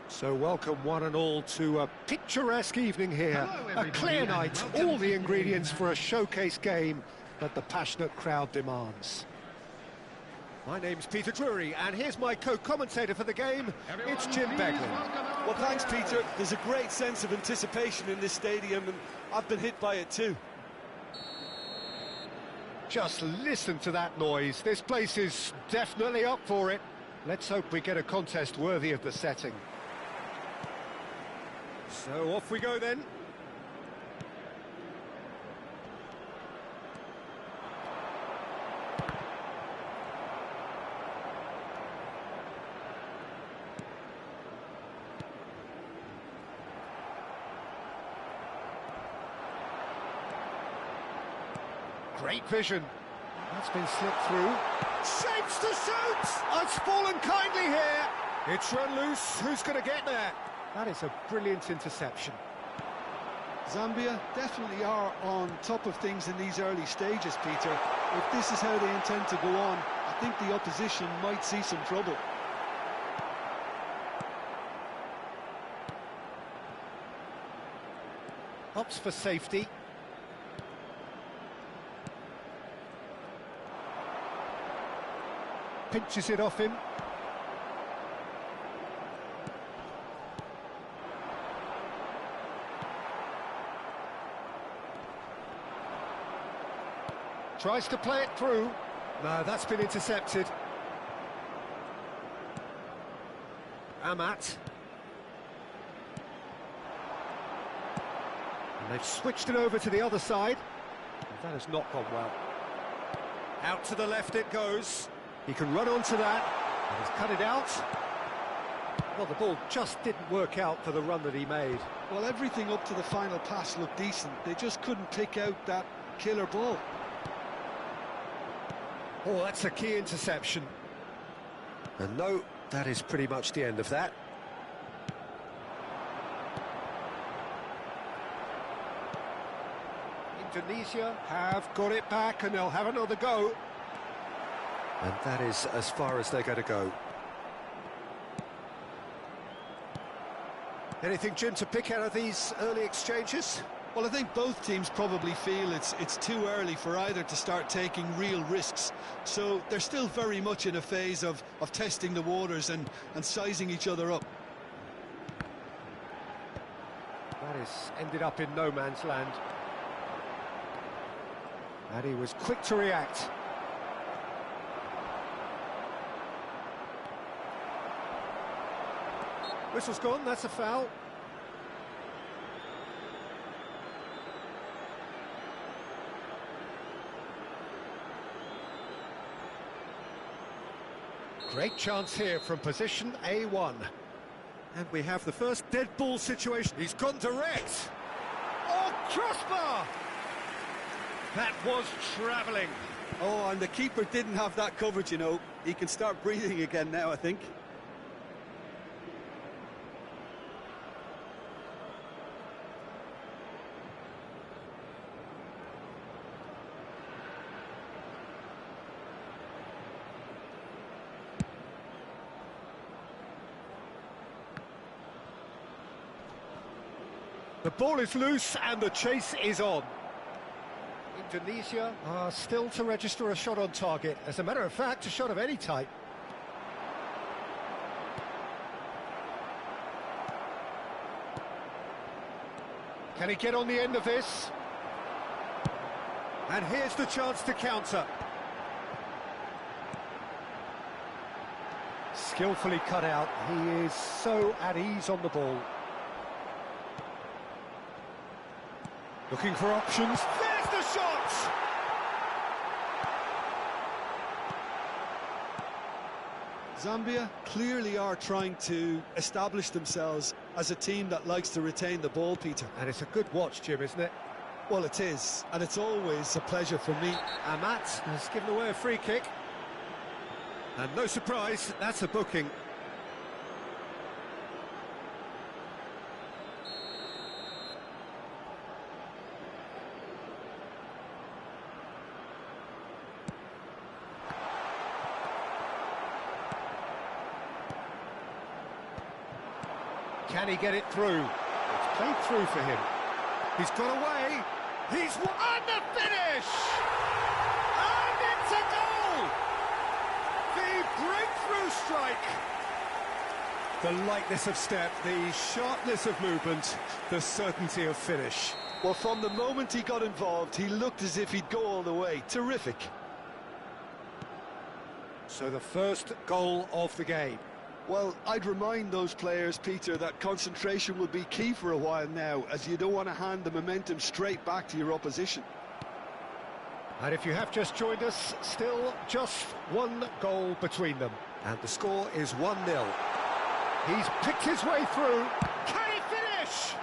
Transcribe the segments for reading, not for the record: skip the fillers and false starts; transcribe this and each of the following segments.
So welcome one and all to a picturesque evening here. A clear night, all the ingredients for a showcase game that the passionate crowd demands. My name's Peter Drury, and here's my co-commentator for the game. It's Jim Beglin. Well, thanks, Peter. There's a great sense of anticipation in this stadium, and I've been hit by it too. Just listen to that noise. This place is definitely up for it. Let's hope we get a contest worthy of the setting. So off we go then. Great vision. That's been slipped through. Shapes to shoot! It's fallen kindly here. It's run loose. Who's going to get there? That is a brilliant interception. Zambia definitely are on top of things in these early stages, Peter. If this is how they intend to go on, I think the opposition might see some trouble. Opts for safety. pinches it off him. Tries to play it through. No, that's been intercepted. Amat. And they've switched it over to the other side. And that has not gone well. Out to the left it goes. He can run onto that. And he's cut it out. Well, the ball just didn't work out for the run that he made. Well, everything up to the final pass looked decent. They just couldn't pick out that killer ball. Oh, that's a key interception. And no, that is pretty much the end of that. Indonesia have got it back and they'll have another go. And that is as far as they're going to go. Anything, Jim, to pick out of these early exchanges? Well, I think both teams probably feel it's too early for either to start taking real risks. So they're still very much in a phase of testing the waters and sizing each other up. That has ended up in no man's land. And he was quick to react. Whistle's gone, that's a foul. Great chance here from position A1. And we have the first dead ball situation. He's gone direct. Oh, crossbar! That was travelling. Oh, and the keeper didn't have that coverage, you know. He can start breathing again now, I think. The ball is loose and the chase is on. Indonesia are still to register a shot on target. As a matter of fact, a shot of any type. Can he get on the end of this? And here's the chance to counter. Skillfully cut out. He is so at ease on the ball. Looking for options. There's the shot! Zambia clearly are trying to establish themselves as a team that likes to retain the ball, Peter. And it's a good watch, Jim, isn't it? Well, it is, and it's always a pleasure for me. Amat has given away a free kick. And no surprise, that's a booking. Can he get it through? It's played through for him. He's got away. He's on the finish! And it's a goal! The breakthrough strike! The lightness of step, the sharpness of movement, the certainty of finish. Well, from the moment he got involved, he looked as if he'd go all the way. Terrific. So the first goal of the game. Well, I'd remind those players, Peter, that concentration will be key for a while now, as you don't want to hand the momentum straight back to your opposition. And if you have just joined us, still just one goal between them. And the score is 1-0. He's picked his way through. Can he finish?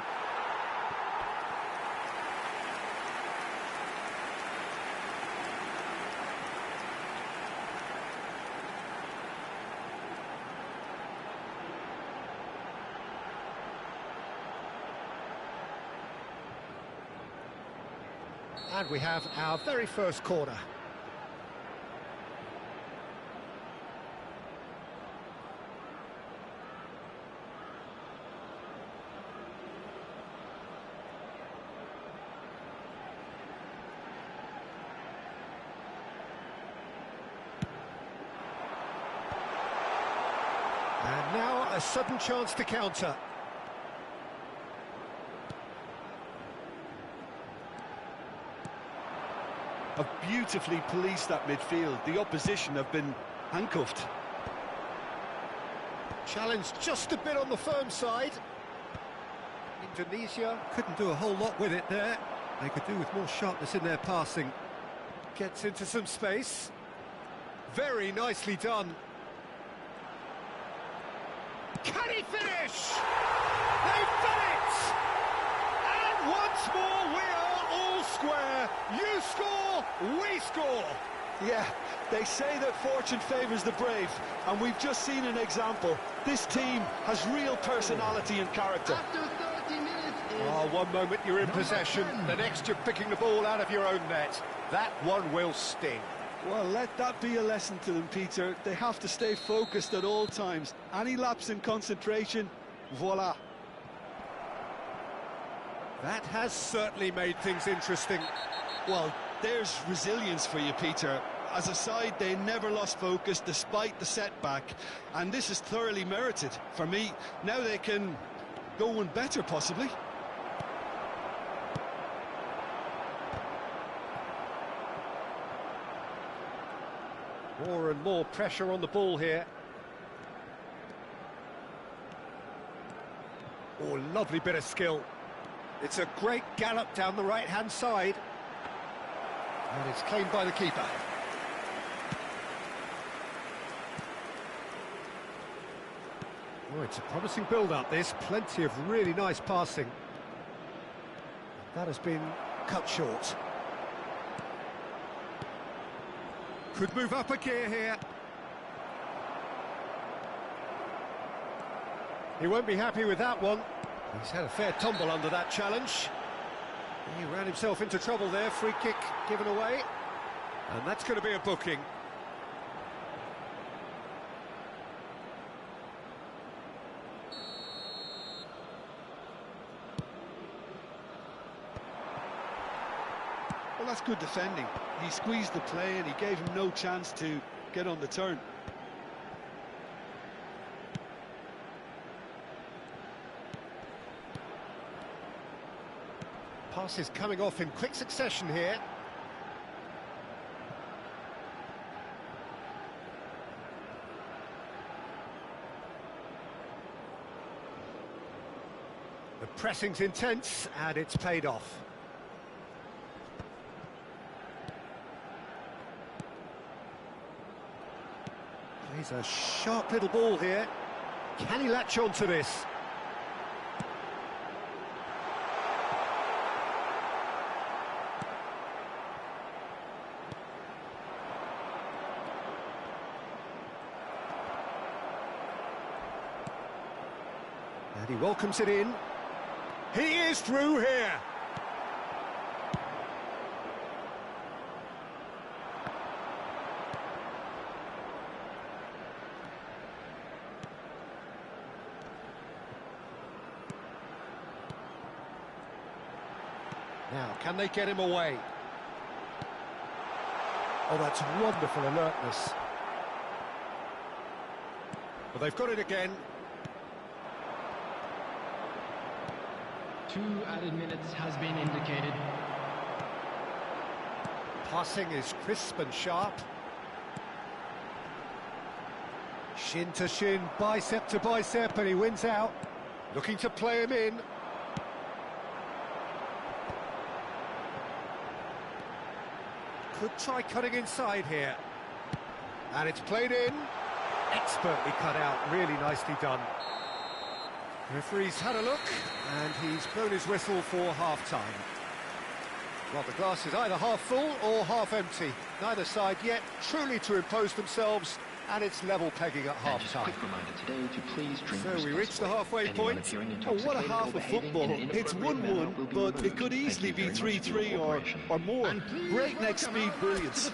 And we have our very first corner. A sudden chance to counter. Have beautifully policed that midfield. The opposition have been handcuffed. Challenge just a bit on the firm side. Indonesia couldn't do a whole lot with it there. They could do with more sharpness in their passing. Gets into some space. Very nicely done. Can he finish? They've done it! And once more we are all square. You score, we score. Yeah, they say that fortune favours the brave, and we've just seen an example. This team has real personality and character. Oh, one moment you're in possession, the next you're picking the ball out of your own net. That one will sting. Well, let that be a lesson to them, Peter. They have to stay focused at all times. Any lapse in concentration, voila. That has certainly made things interesting. Well, there's resilience for you, Peter. As a side, they never lost focus despite the setback, and this is thoroughly merited. For me, now they can go one better, possibly. More and more pressure on the ball here. Oh, lovely bit of skill. It's a great gallop down the right-hand side. And it's claimed by the keeper. Oh, it's a promising build-up, this. Plenty of really nice passing. That has been cut short. Could move up a gear here. He won't be happy with that one. He's had a fair tumble under that challenge. He ran himself into trouble there. Free kick given away. And that's going to be a booking. Well, that's good defending. He squeezed the play and he gave him no chance to get on the turn. Passes coming off in quick succession here. The pressing's intense and it's paid off. He's a sharp little ball here. Can he latch on to this? And he welcomes it in. He is through here. Now, can they get him away? Oh, that's wonderful alertness. Well, they've got it again. 2 added minutes has been indicated. Passing is crisp and sharp. Shin to shin, bicep to bicep, and he wins out. Looking to play him in. Could try cutting inside here. And it's played in. Expertly cut out, really nicely done. Referee's had a look, and he's blown his whistle for half-time. Well, the glass is either half full or half empty. Neither side yet truly to impose themselves, and it's level pegging at half-time. So we reach the halfway point. Oh, what a half of football. It's 1-1, but it could easily be 3-3 or more. Breakneck speed brilliance.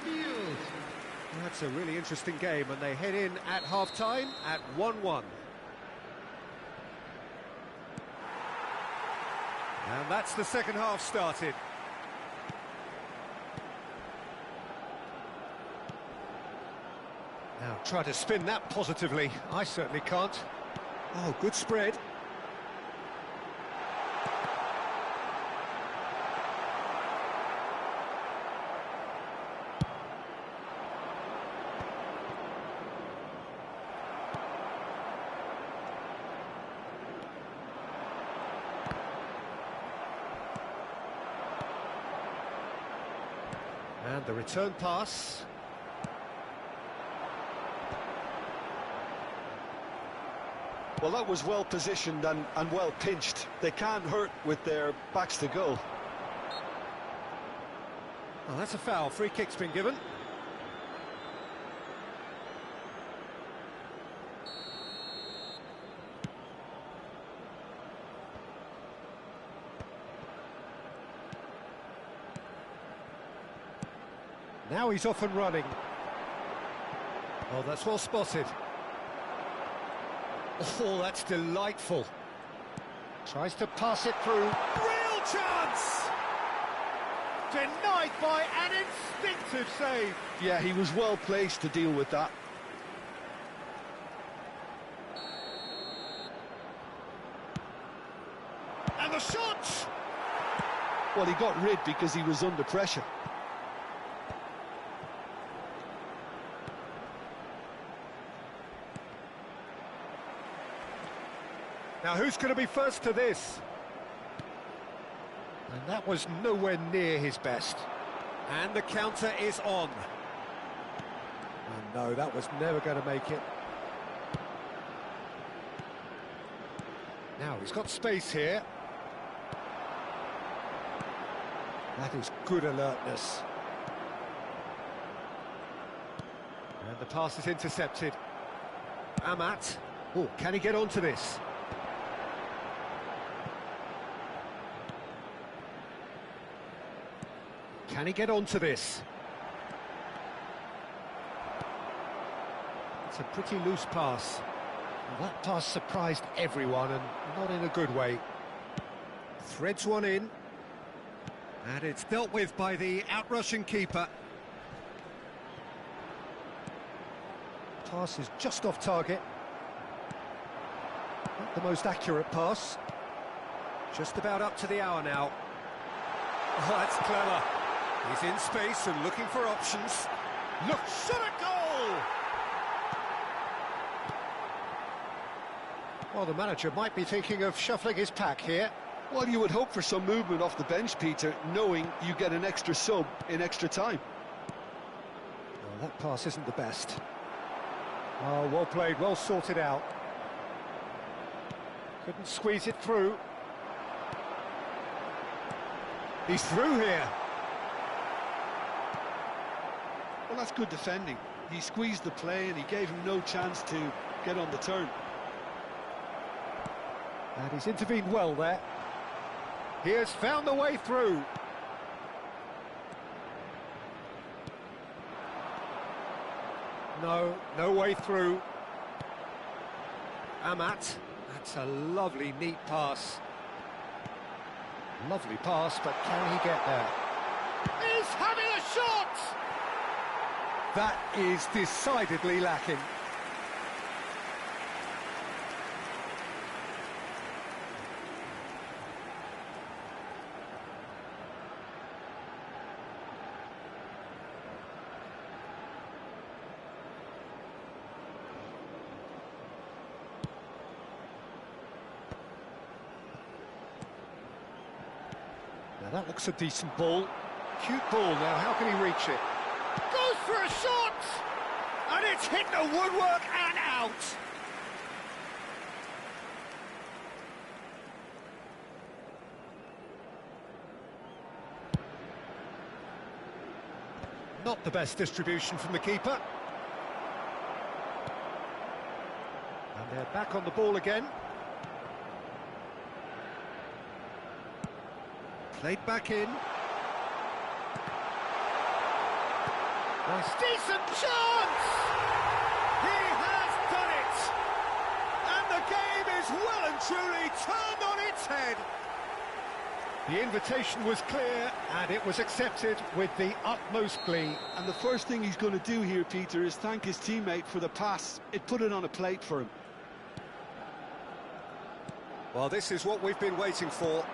That's a really interesting game, and they head in at half-time at 1-1. And that's the second half started. Now try to spin that positively. I certainly can't. Oh, good spread. And the return pass. Well, that was well positioned and well pinched. They can't hurt with their backs to goal. Oh, that's a foul. Free kick's been given. Now he's off and running. Oh, that's well spotted. Oh, that's delightful. Tries to pass it through. Real chance! Denied by an instinctive save. Yeah, he was well placed to deal with that. And the shot! Well, he got rid because he was under pressure. Now, who's going to be first to this? And that was nowhere near his best. And the counter is on. And no, that was never going to make it. Now, he's got space here. That is good alertness. And the pass is intercepted. Amat. Oh, can he get onto this? Can he get onto this? It's a pretty loose pass. Well, that pass surprised everyone, and not in a good way. Threads one in. And it's dealt with by the out-rushing keeper. Pass is just off target. Not the most accurate pass. Just about up to the hour now. Oh, that's clever. He's in space and looking for options. Look, shot at goal! Well, the manager might be thinking of shuffling his pack here. Well, you would hope for some movement off the bench, Peter, knowing you get an extra sub in extra time. Well, that pass isn't the best. Oh, well played, well sorted out. Couldn't squeeze it through. He's through here. Well, that's good defending. He squeezed the play and he gave him no chance to get on the turn. And he's intervened well there. He has found the way through. No way through. Amat. That's a lovely, neat pass. Lovely pass, but can he get there? He's having a shot! That is decidedly lacking. Now that looks a decent ball. Cute ball now, how can he reach it? Goes for a shot! And it's hit the woodwork and out! Not the best distribution from the keeper. And they're back on the ball again. Played back in. Nice. Decent chance! He has done it! And the game is well and truly turned on its head. The invitation was clear and it was accepted with the utmost glee. And the first thing he's going to do here, Peter, is thank his teammate for the pass. It put it on a plate for him. Well, this is what we've been waiting for.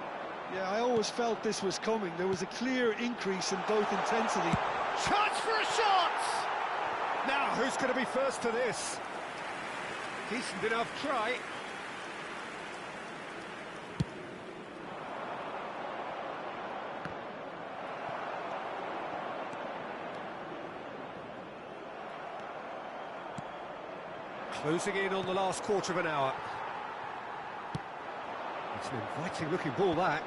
Yeah, I always felt this was coming. There was a clear increase in both intensity. Chance for a shot! Now, who's going to be first to this? Decent enough try. Closing in on the last quarter of an hour. It's an inviting looking ball, that.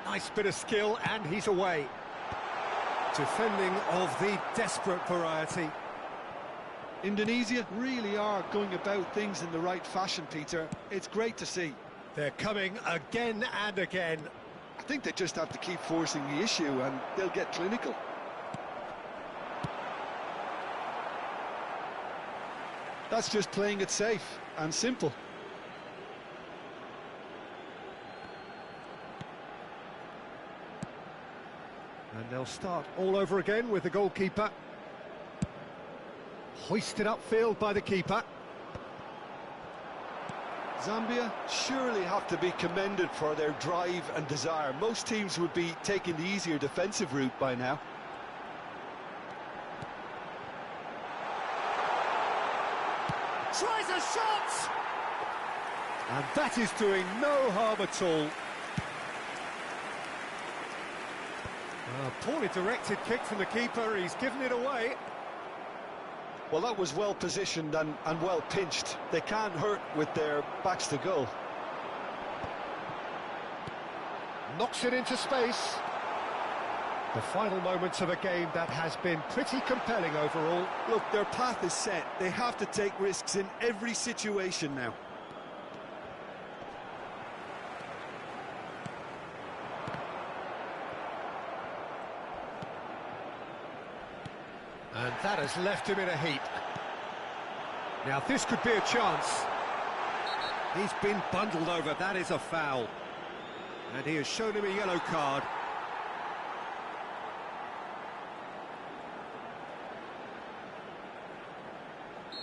Nice bit of skill, and he's away. Defending of the desperate variety. Indonesia really are going about things in the right fashion, Peter. It's great to see. They're coming again and again. I think they just have to keep forcing the issue and they'll get clinical. That's just playing it safe and simple. And they'll start all over again with the goalkeeper. Hoisted upfield by the keeper. Zambia surely have to be commended for their drive and desire. Most teams would be taking the easier defensive route by now. Tries a shot! And that is doing no harm at all. A poorly directed kick from the keeper, he's given it away. Well, that was well positioned and well pinched. They can't hurt with their backs to goal. Knocks it into space. The final moments of a game that has been pretty compelling overall. Look, their path is set. They have to take risks in every situation now. And that has left him in a heap. Now this could be a chance. He's been bundled over, that is a foul. And he has shown him a yellow card.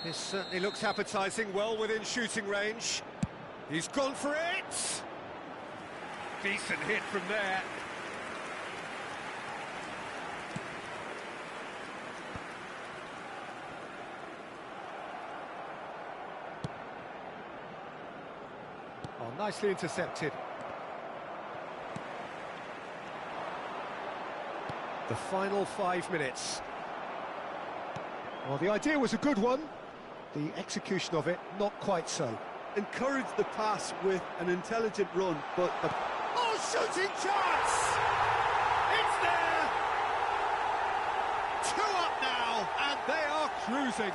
This certainly looks appetising, well within shooting range. He's gone for it! Decent hit from there. Oh, nicely intercepted. The final 5 minutes. Well, the idea was a good one. The execution of it, not quite so. Encourage the pass with an intelligent run, but... Oh, shooting chance! It's there! 2 up now, and they are cruising.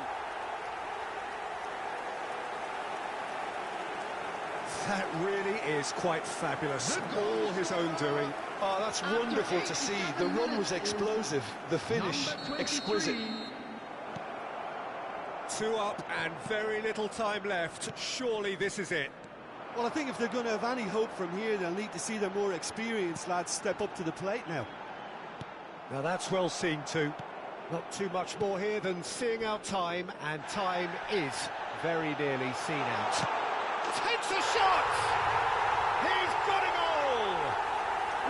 That really is quite fabulous. All his own doing. Oh, that's wonderful to see. The run was explosive, the finish exquisite. 2 up and very little time left. Surely this is it. Well, I think if they're going to have any hope from here, they'll need to see their more experienced lads step up to the plate now. Now that's well seen too. Not too much more here than seeing out time, and time is very nearly seen out. Takes a shot! He's got a goal!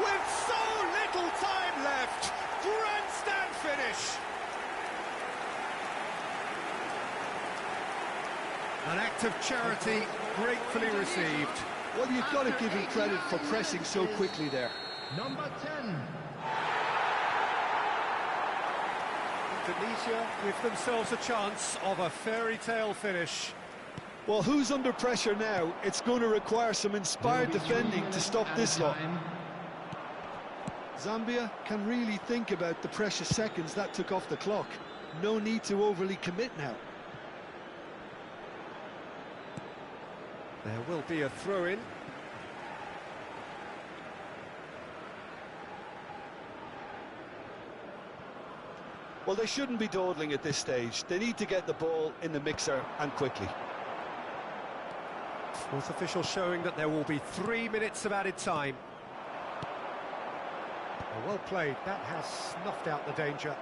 With so little time left, grandstand finish! An act of charity gratefully received. Well, you've got to give him credit for pressing so quickly there. Number 10. Indonesia give themselves a chance of a fairy tale finish. Well, who's under pressure now? It's going to require some inspired defending to stop this lot. Zambia can really think about the precious seconds that took off the clock. No need to overly commit now. There will be a throw-in. Well, they shouldn't be dawdling at this stage. They need to get the ball in the mixer and quickly. Fourth official showing that there will be 3 minutes of added time. Well played. That has snuffed out the danger.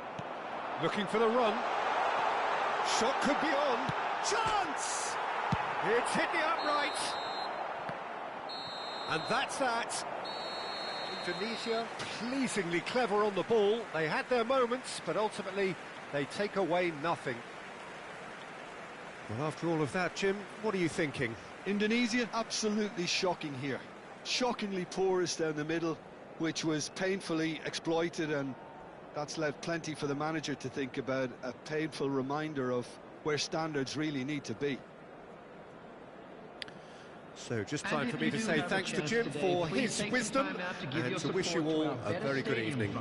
Looking for the run. Shot could be on. Chance! It's hit the upright. And that's that. Indonesia pleasingly clever on the ball. They had their moments, but ultimately they take away nothing. Well, after all of that, Jim, what are you thinking? Indonesia, absolutely shocking here. Shockingly porous down the middle, which was painfully exploited, and that's left plenty for the manager to think about, a painful reminder of where standards really need to be. So just time for me to say thanks to Jim for his wisdom and to wish you all a very good evening.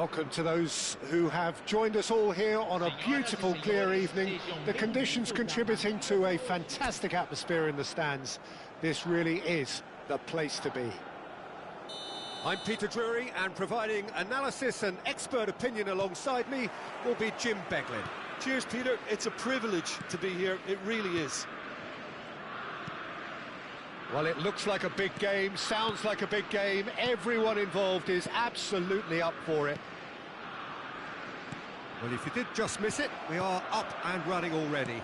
Welcome to those who have joined us all here on a beautiful, clear evening. The conditions contributing to a fantastic atmosphere in the stands. This really is the place to be. I'm Peter Drury, and providing analysis and expert opinion alongside me will be Jim Beglin. Cheers, Peter. It's a privilege to be here. It really is. Well, it looks like a big game, sounds like a big game. Everyone involved is absolutely up for it. Well, if you did just miss it, we are up and running already.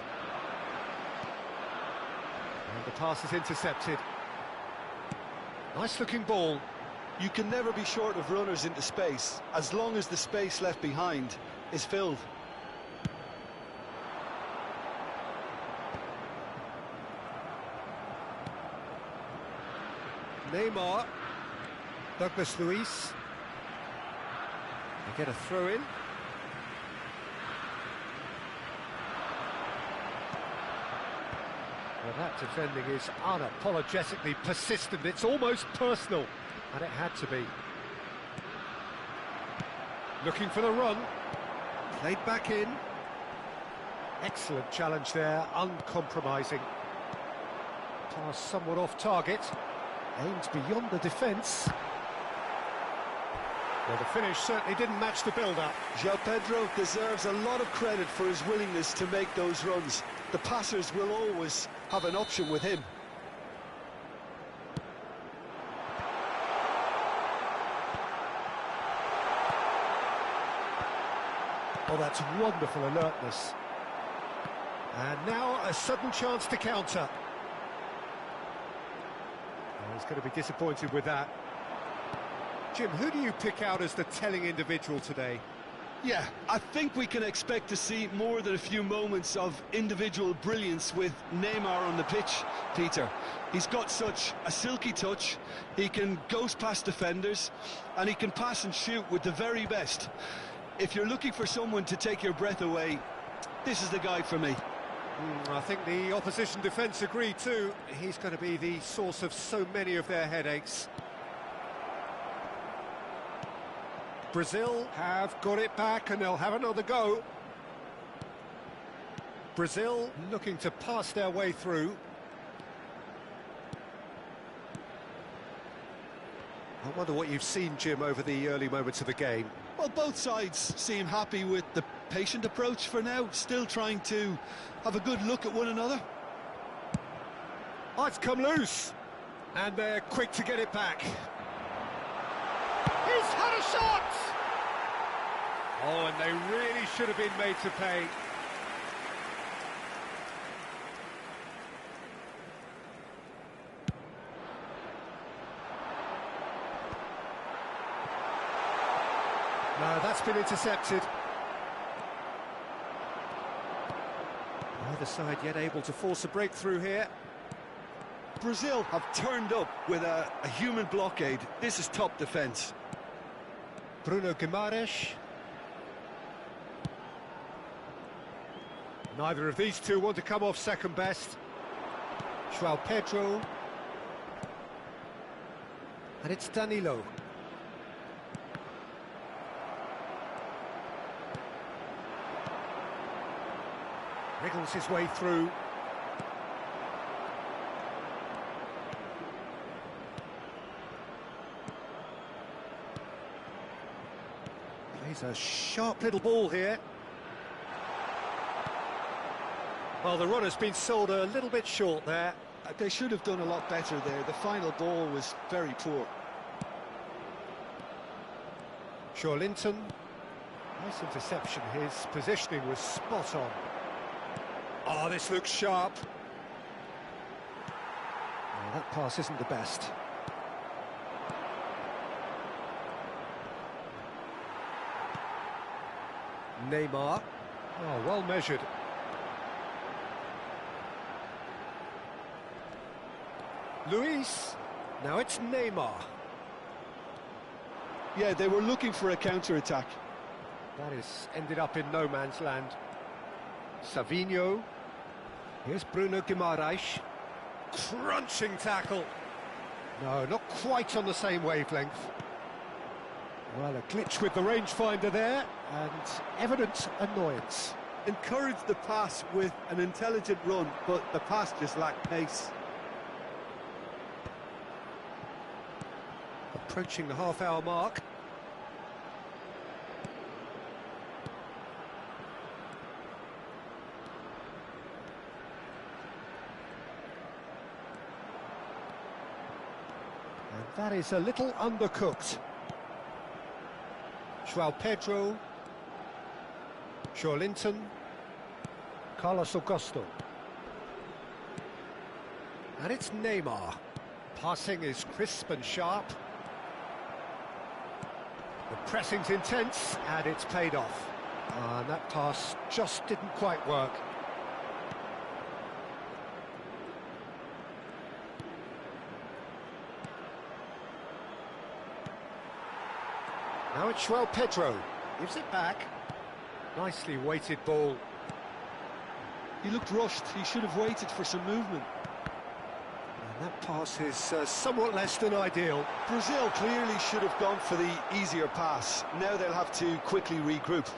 And the pass is intercepted. Nice-looking ball. You can never be short of runners into space, as long as the space left behind is filled. Neymar, Douglas Luiz, they get a throw in. Well, that defending is unapologetically persistent, it's almost personal, and it had to be. Looking for the run, played back in. Excellent challenge there, uncompromising. Pass somewhat off target. Aimed beyond the defence. Well, the finish certainly didn't match the build-up. João Pedro deserves a lot of credit for his willingness to make those runs. The passers will always have an option with him. Oh, that's wonderful alertness. And now a sudden chance to counter. He's going to be disappointed with that. Jim, who do you pick out as the telling individual today? Yeah, I think we can expect to see more than a few moments of individual brilliance with Neymar on the pitch, Peter. He's got such a silky touch, he can ghost past defenders, and he can pass and shoot with the very best. If you're looking for someone to take your breath away, this is the guy for me. I think the opposition defence agree too. He's going to be the source of so many of their headaches. Brazil have got it back and they'll have another go. Brazil looking to pass their way through. I wonder what you've seen, Jim, over the early moments of the game. Well, both sides seem happy with the patient approach for now, still trying to have a good look at one another. Oh, it's come loose, and they're quick to get it back. He's had a shot! Oh, and they really should have been made to pay. No, that's been intercepted. Neither side yet able to force a breakthrough here. Brazil have turned up with a human blockade. This is top defence. Bruno Guimaraes. Neither of these two want to come off second best. João Pedro. And it's Danilo. Wriggles his way through. Plays a sharp little ball here. Well, the runner's been sold a little bit short there. They should have done a lot better there. The final ball was very poor. Linton. Nice interception. His positioning was spot on. Oh, this looks sharp. Oh, that pass isn't the best. Neymar. Oh, well measured. Luis. Now it's Neymar. Yeah, they were looking for a counter-attack. That has ended up in no man's land. Savinho. Here's Bruno Guimaraes. Crunching tackle. No, not quite on the same wavelength. Well, a glitch with the rangefinder there, and evident annoyance. Encouraged the pass with an intelligent run, but the pass just lacked pace. Approaching the half-hour mark. And that is a little undercooked. João Pedro, Linton, Carlos Augusto. And it's Neymar. Passing is crisp and sharp. The pressing's intense, and it's paid off. And that pass just didn't quite work. Now it's João Pedro, gives it back. Nicely weighted ball. He looked rushed, he should have waited for some movement. And that pass is somewhat less than ideal. Brazil clearly should have gone for the easier pass. Now they'll have to quickly regroup.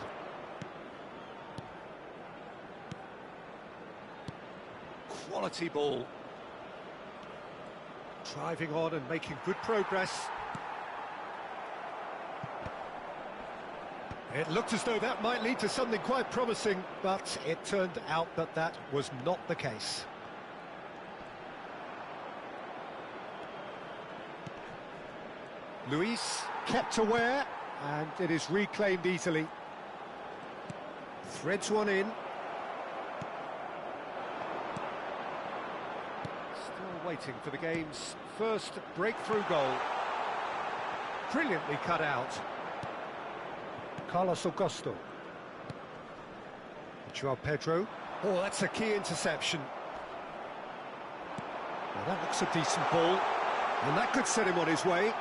Quality ball. Driving on and making good progress. It looked as though that might lead to something quite promising, but it turned out that that was not the case. Luis kept aware, and it is reclaimed easily. Threads one in. Still waiting for the game's first breakthrough goal. Brilliantly cut out. Carlos Augusto. João Pedro. Oh, that's a key interception. Well, that looks a decent ball, and that could set him on his way.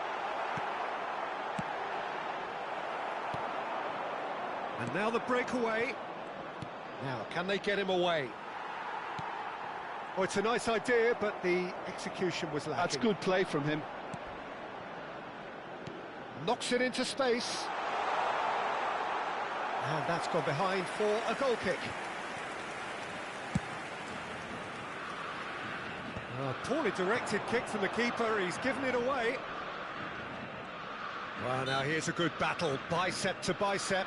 And now the breakaway. Now, can they get him away? Oh, it's a nice idea, but the execution was lacking. That's good play from him. Knocks it into space. And that's gone behind for a goal kick. A poorly directed kick from the keeper, he's given it away. Well, now here's a good battle, bicep to bicep.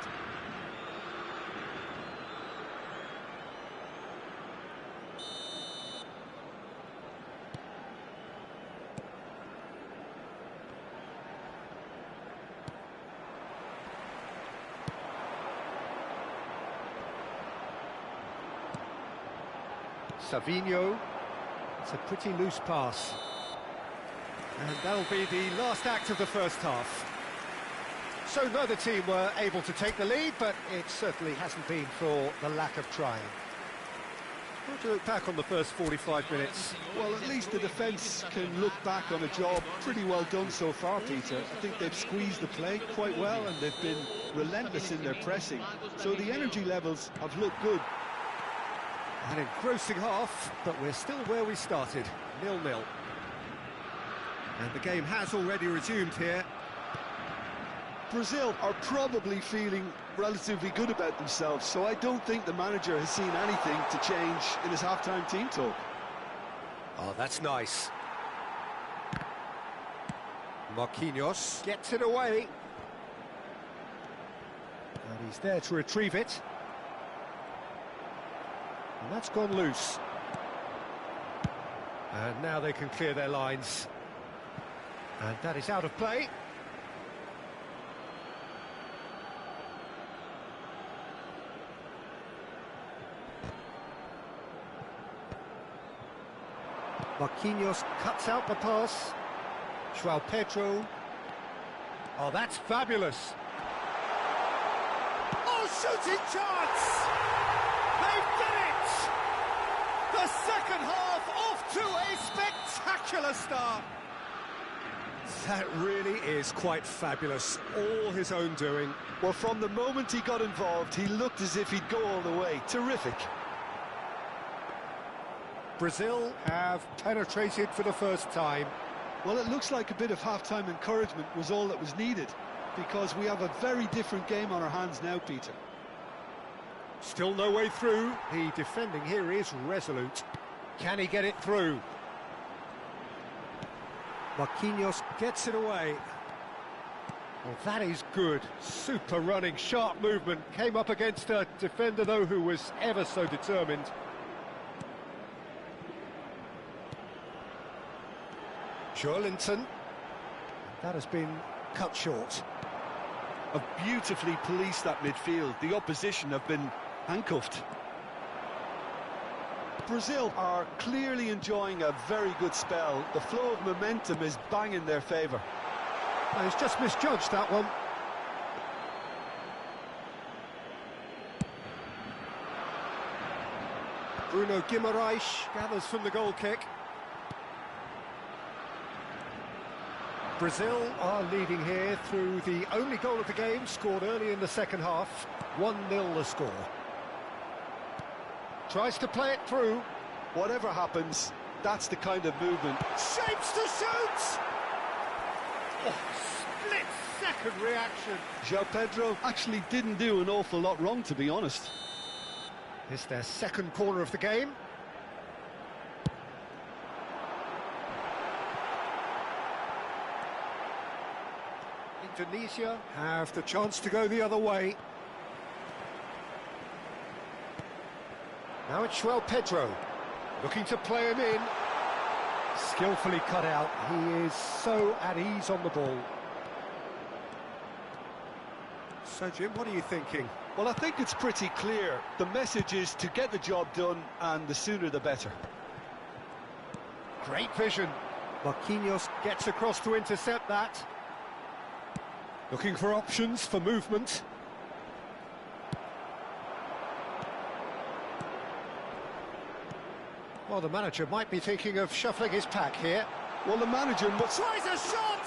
Savinho. It's a pretty loose pass. And that'll be the last act of the first half. So neither team were able to take the lead, but it certainly hasn't been for the lack of trying. How to look back on the first 45 minutes? Well, at least the defence can look back on a job pretty well done so far, Peter. I think they've squeezed the play quite well, and they've been relentless in their pressing. So the energy levels have looked good. An engrossing half, but we're still where we started, 0-0. And the game has already resumed here. Brazil are probably feeling relatively good about themselves, so I don't think the manager has seen anything to change in his half-time team talk. Oh, that's nice. Marquinhos gets it away. And he's there to retrieve it. And that's gone loose. And now they can clear their lines. And that is out of play. Marquinhos cuts out the pass. João Pedro. Oh, that's fabulous. Oh, shooting chance! They've done it! The second half off to a spectacular start. That really is quite fabulous. All his own doing. Well, from the moment he got involved, he looked as if he'd go all the way. Terrific. Brazil have penetrated for the first time. Well, it looks like a bit of half-time encouragement was all that was needed. because we have a very different game on our hands now, Peter. Still no way through. The defending here is resolute. Can he get it through? Marquinhos gets it away. Well, that is good. Super running, sharp movement. Came up against a defender, though, who was ever so determined. Joelinton. That has been cut short. Have beautifully policed that midfield. The opposition have been handcuffed. Brazil are clearly enjoying a very good spell. The flow of momentum is bang in their favour. Oh, he's just misjudged that one. Bruno Guimaraes gathers from the goal kick. Brazil are leading here through the only goal of the game, scored early in the second half. 1-0 the score. Tries to play it through. Whatever happens, that's the kind of movement. Shapes to shoot! Oh, split-second reaction. João Pedro actually didn't do an awful lot wrong, to be honest. It's their second corner of the game. Indonesia have the chance to go the other way. Now it's João Pedro, looking to play him in. Skillfully cut out. He is so at ease on the ball. So, Jim, what are you thinking? Well, I think it's pretty clear. The message is to get the job done, and the sooner the better. Great vision. Marquinhos gets across to intercept that. Looking for options for movement. Well, the manager might be thinking of shuffling his pack here. Well, the manager must... Tries a shot!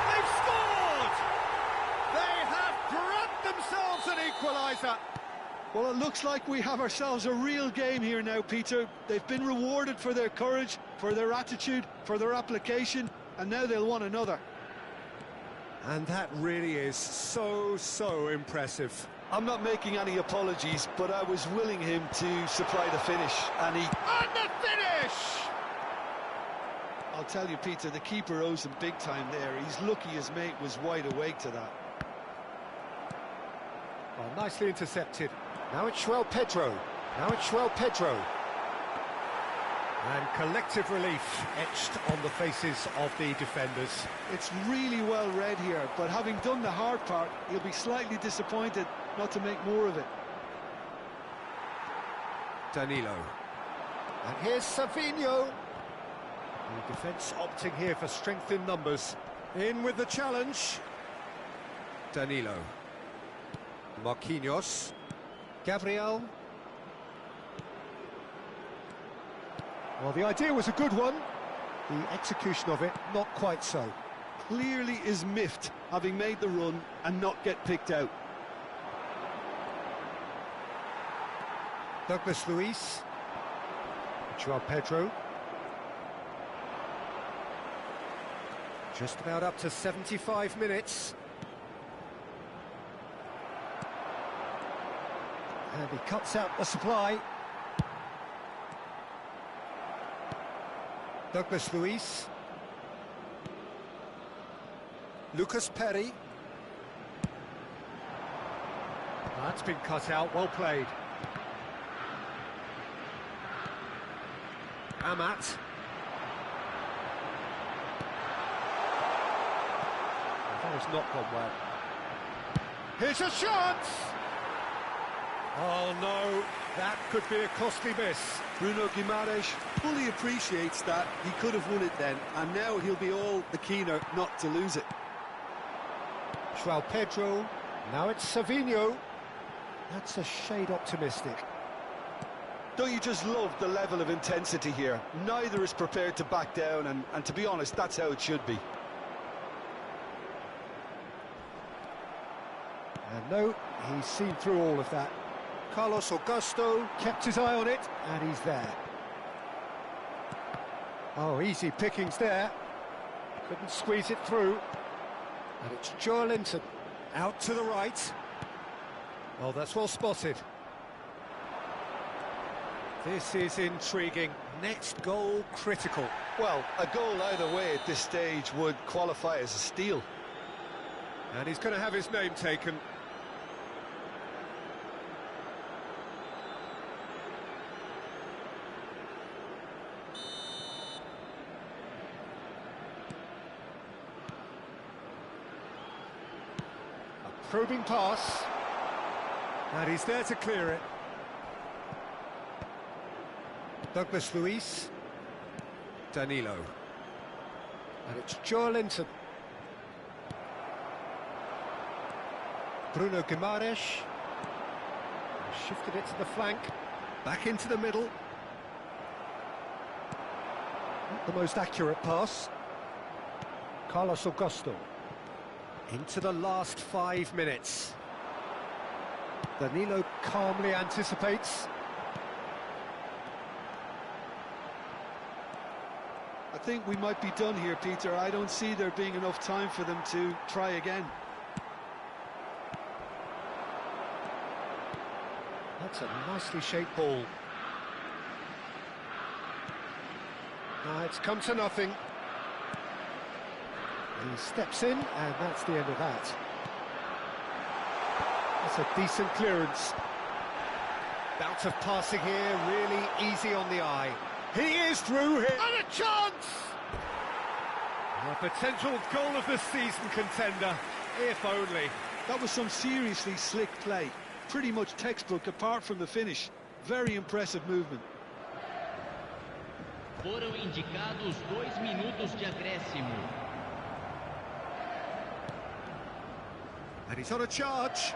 They've scored! They have grabbed themselves an equaliser. Well, it looks like we have ourselves a real game here now, Peter. They've been rewarded for their courage, for their attitude, for their application, and now they'll want another. And that really is so impressive. I'm not making any apologies, but I was willing him to supply the finish, and he... And the finish! I'll tell you, Peter, the keeper owes him big time there. He's lucky his mate was wide awake to that. Oh, nicely intercepted. Now it's João Pedro. Now it's João Pedro. And collective relief etched on the faces of the defenders. It's really well read here, but having done the hard part, he'll be slightly disappointed not to make more of it. Danilo. And here's Savinho. The defence opting here for strength in numbers. In with the challenge. Danilo. Marquinhos. Gabriel. Well, the idea was a good one. The execution of it, not quite so. Clearly is miffed, having made the run and not get picked out. Douglas Luiz. João Pedro. Just about up to 75 minutes. And he cuts out the supply. Douglas Luiz. Lucas Perry. That's been cut out, well played. Amat. That has not gone well. Here's a chance! Oh no, that could be a costly miss. Bruno Guimaraes fully appreciates that. He could have won it then, and now he'll be all the keener not to lose it. João Pedro, now it's Savinho. That's a shade optimistic. Don't you just love the level of intensity here? Neither is prepared to back down, and to be honest, that's how it should be. And no, he's seen through all of that. Carlos Augusto kept his eye on it, and he's there. Oh, easy pickings there. Couldn't squeeze it through. And it's Joelinton out to the right. Oh, that's well spotted. This is intriguing. Next goal critical. Well, a goal either way at this stage would qualify as a steal. And he's going to have his name taken. A probing pass. And he's there to clear it. Douglas Luiz. Danilo. And it's Joelinton. Bruno Guimaraes. Shifted it to the flank. Back into the middle. Not the most accurate pass. Carlos Augusto. Into the last 5 minutes. Danilo calmly anticipates. I think we might be done here, Peter. I don't see there being enough time for them to try again. That's a nicely shaped ball. Now it's come to nothing. He steps in, and that's the end of that. That's a decent clearance. Bout of passing here, really easy on the eye. He is through here. And a chance! A potential goal of the season contender, if only. That was some seriously slick play. Pretty much textbook apart from the finish. Very impressive movement. Foram indicados 2 minutos de acréscimo. And he's on a charge.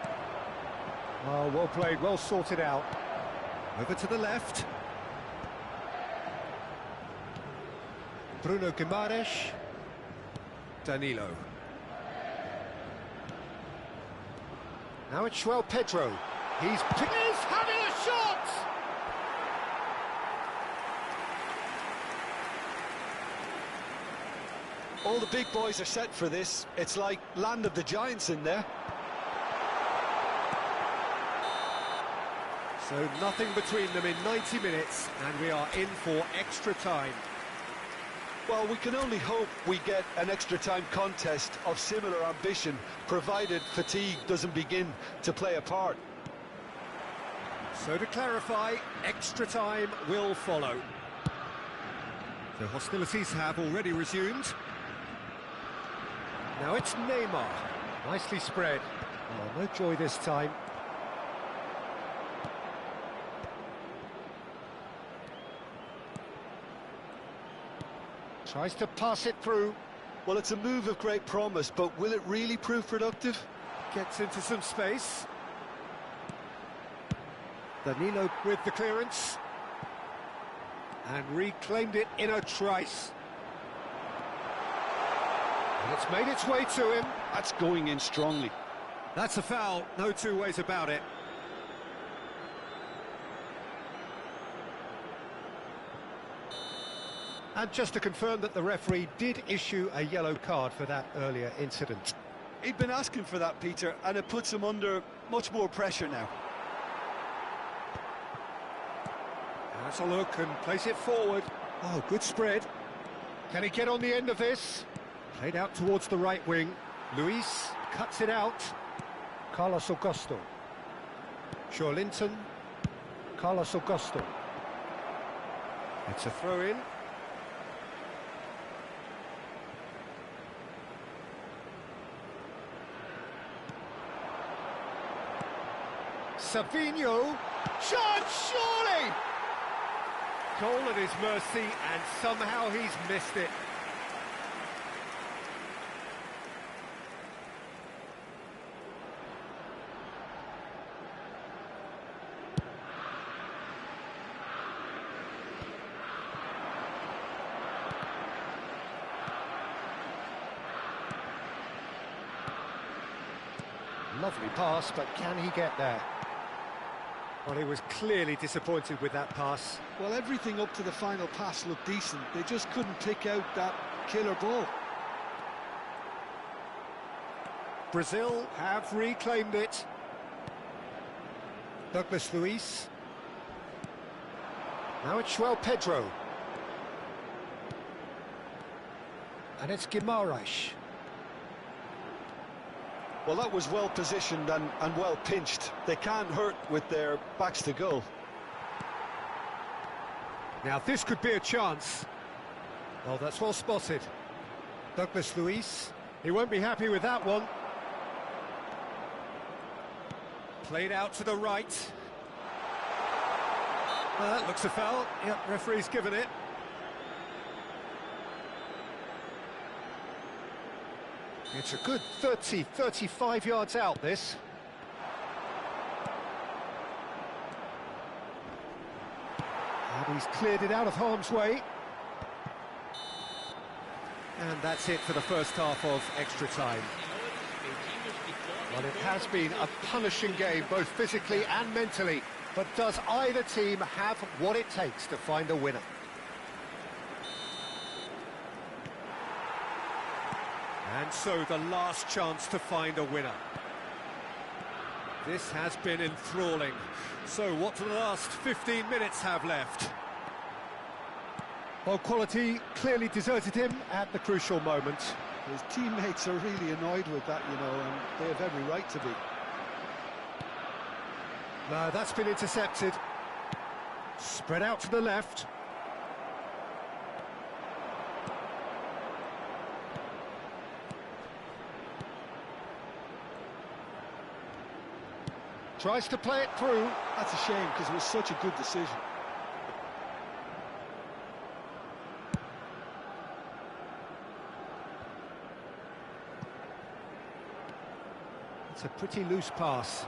Oh, well played, well sorted out. Over to the left. Bruno Guimaraes. Danilo. Now it's João Pedro. He's having a shot! All the big boys are set for this. It's like land of the giants in there. So nothing between them in 90 minutes, and we are in for extra time. Well, we can only hope we get an extra time contest of similar ambition, provided fatigue doesn't begin to play a part. So to clarify, extra time will follow. The hostilities have already resumed. Now it's Neymar. Nicely spread. Oh, no joy this time. Tries to pass it through. Well, it's a move of great promise, but will it really prove productive? Gets into some space. Danilo with the clearance. And reclaimed it in a trice. And it's made its way to him. That's going in strongly. That's a foul, no two ways about it. And just to confirm that the referee did issue a yellow card for that earlier incident. He'd been asking for that, Peter, and it puts him under much more pressure now. That's a look and place it forward. Oh, good spread. Can he get on the end of this? Played out towards the right wing. Luis cuts it out. Carlos Augusto. Joelinton. Carlos Augusto. It's a throw-in. Savinho, chance, surely! Goal at his mercy, and somehow he's missed it. Lovely pass, but can he get there? Well, he was clearly disappointed with that pass. Well, everything up to the final pass looked decent. They just couldn't pick out that killer ball. Brazil have reclaimed it. Douglas Luiz. Now it's João Pedro. And it's Guimarães. Well, that was well positioned and well pinched. They can't hurt with their backs to goal. Now this could be a chance. Oh, that's well spotted. Douglas Luiz. He won't be happy with that one. Played out to the right. Well, that looks a foul. Yep, referee's given it. It's a good 30, 35 yards out, this. And he's cleared it out of harm's way. And that's it for the first half of extra time. Well, it has been a punishing game, both physically and mentally. But does either team have what it takes to find a winner? And so the last chance to find a winner. This has been enthralling. So what do the last 15 minutes have left? Well, quality clearly deserted him at the crucial moment. His teammates are really annoyed with that, you know, and they have every right to be. No, that's been intercepted. Spread out to the left. Tries to play it through. That's a shame, because it was such a good decision. It's a pretty loose pass.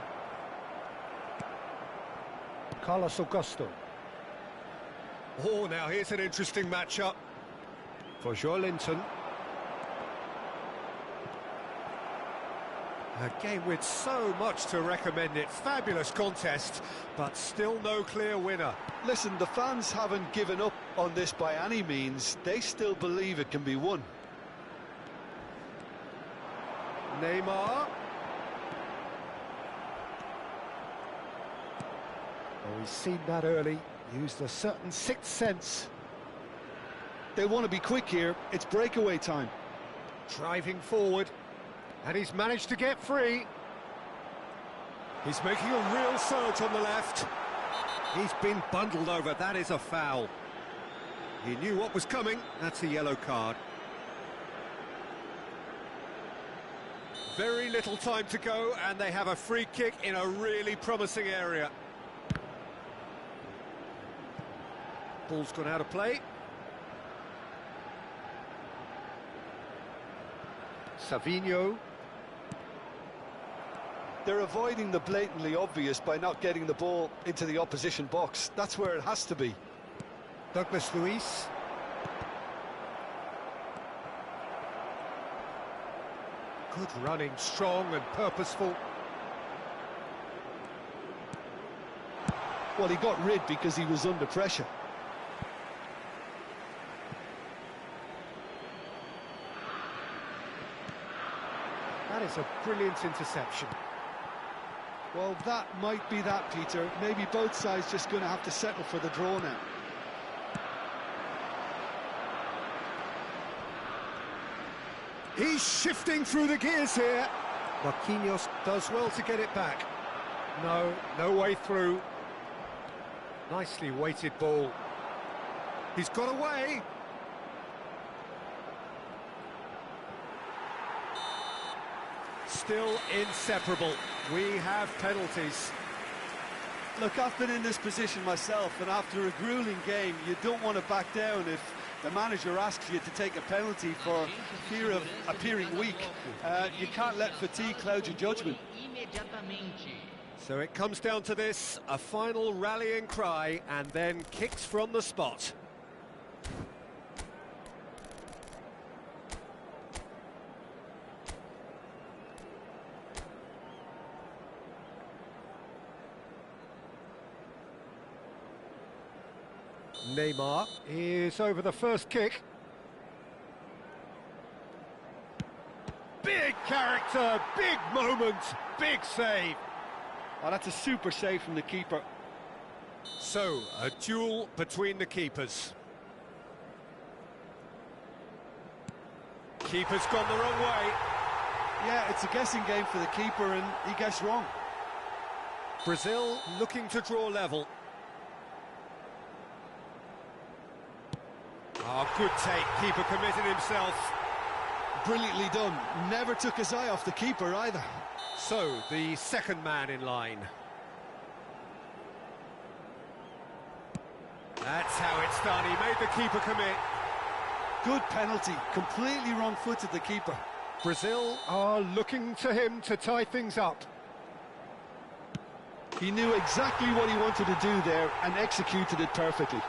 Carlos Augusto. Oh, now here's an interesting matchup for Joelinton. A game with so much to recommend it. Fabulous contest, but still no clear winner. Listen, the fans haven't given up on this by any means. They still believe it can be won. Neymar. Oh, he's seen that early. Used a certain sixth sense. They want to be quick here. It's breakaway time. Driving forward. And he's managed to get free. He's making a real surge on the left. He's been bundled over. That is a foul. He knew what was coming. That's a yellow card. Very little time to go, and they have a free kick in a really promising area. Ball's gone out of play. Savinho. They're avoiding the blatantly obvious by not getting the ball into the opposition box. That's where it has to be. Douglas Luiz. Good running, strong and purposeful. Well, he got rid because he was under pressure. That is a brilliant interception. Well, that might be that, Peter. Maybe both sides just going to have to settle for the draw now. He's shifting through the gears here. Marquinhos does well to get it back. No way through. Nicely weighted ball. He's got away. Still inseparable. We have penalties. Look, I've been in this position myself, and after a grueling game, you don't want to back down if the manager asks you to take a penalty for fear of appearing weak. You can't let fatigue cloud your judgment. So it comes down to this, a final rallying cry, and then kicks from the spot. Neymar is over the first kick. Big character, big moment, big save. Oh, that's a super save from the keeper. So, a duel between the keepers. Keeper's gone the wrong way. Yeah, it's a guessing game for the keeper, and he guessed wrong. Brazil looking to draw level. Oh, good take. Keeper committed himself. Brilliantly done. Never took his eye off the keeper either. So, the second man in line. That's how it's done. He made the keeper commit. Good penalty. Completely wrong-footed, the keeper. Brazil are looking to him to tie things up. He knew exactly what he wanted to do there and executed it perfectly.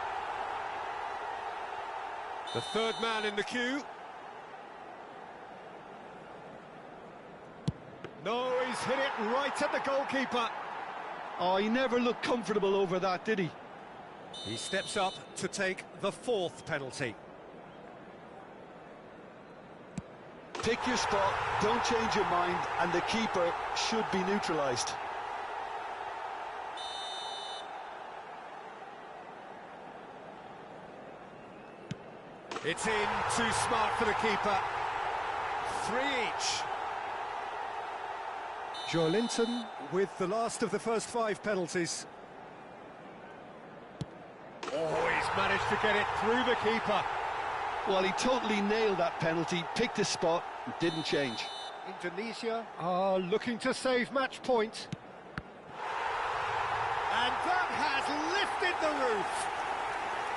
The third man in the queue. No, he's hit it right at the goalkeeper. Oh, he never looked comfortable over that, did he? He steps up to take the fourth penalty. Pick your spot, don't change your mind, and the keeper should be neutralised. It's in, too smart for the keeper. 3 each. Joelinton with the last of the first 5 penalties. Oh, he's managed to get it through the keeper. Well, he totally nailed that penalty, picked his spot, and didn't change. Indonesia are looking to save match point. And that has lifted the roof.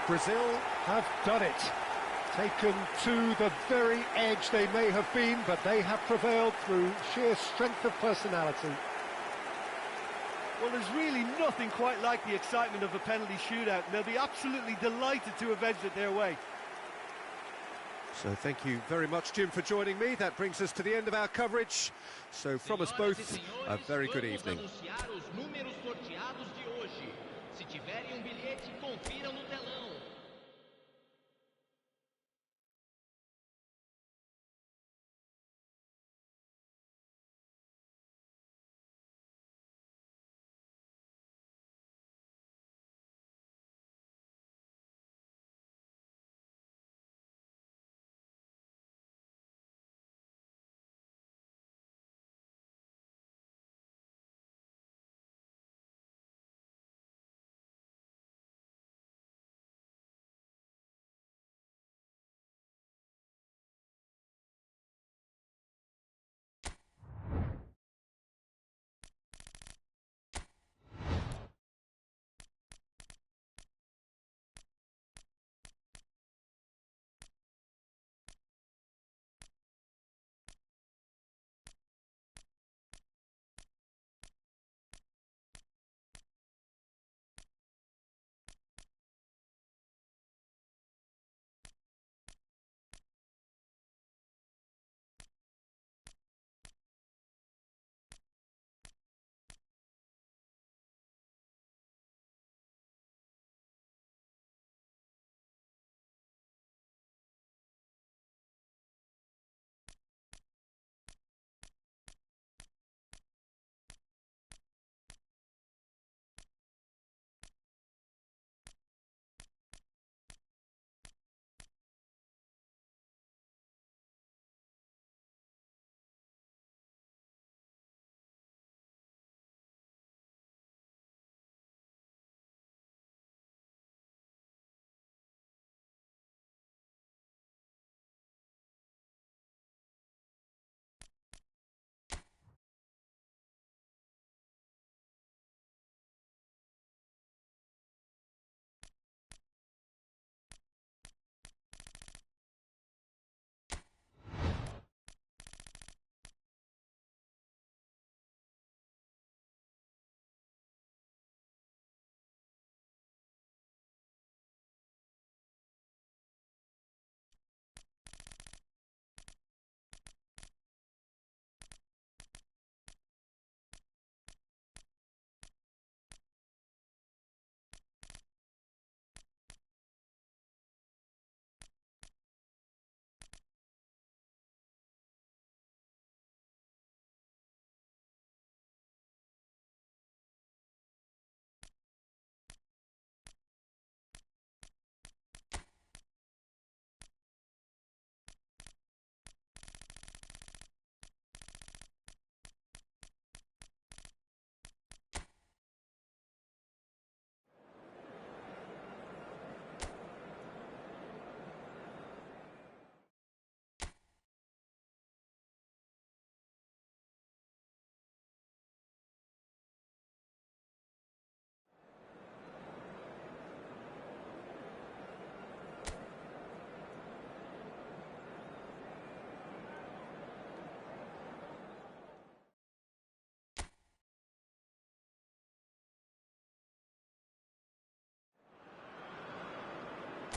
Brazil have done it. Taken to the very edge they may have been, but they have prevailed through sheer strength of personality. Well, there's really nothing quite like the excitement of a penalty shootout, and they'll be absolutely delighted to have edged it their way. So thank you very much, Jim, for joining me. That brings us to the end of our coverage. So from us both, a very good evening.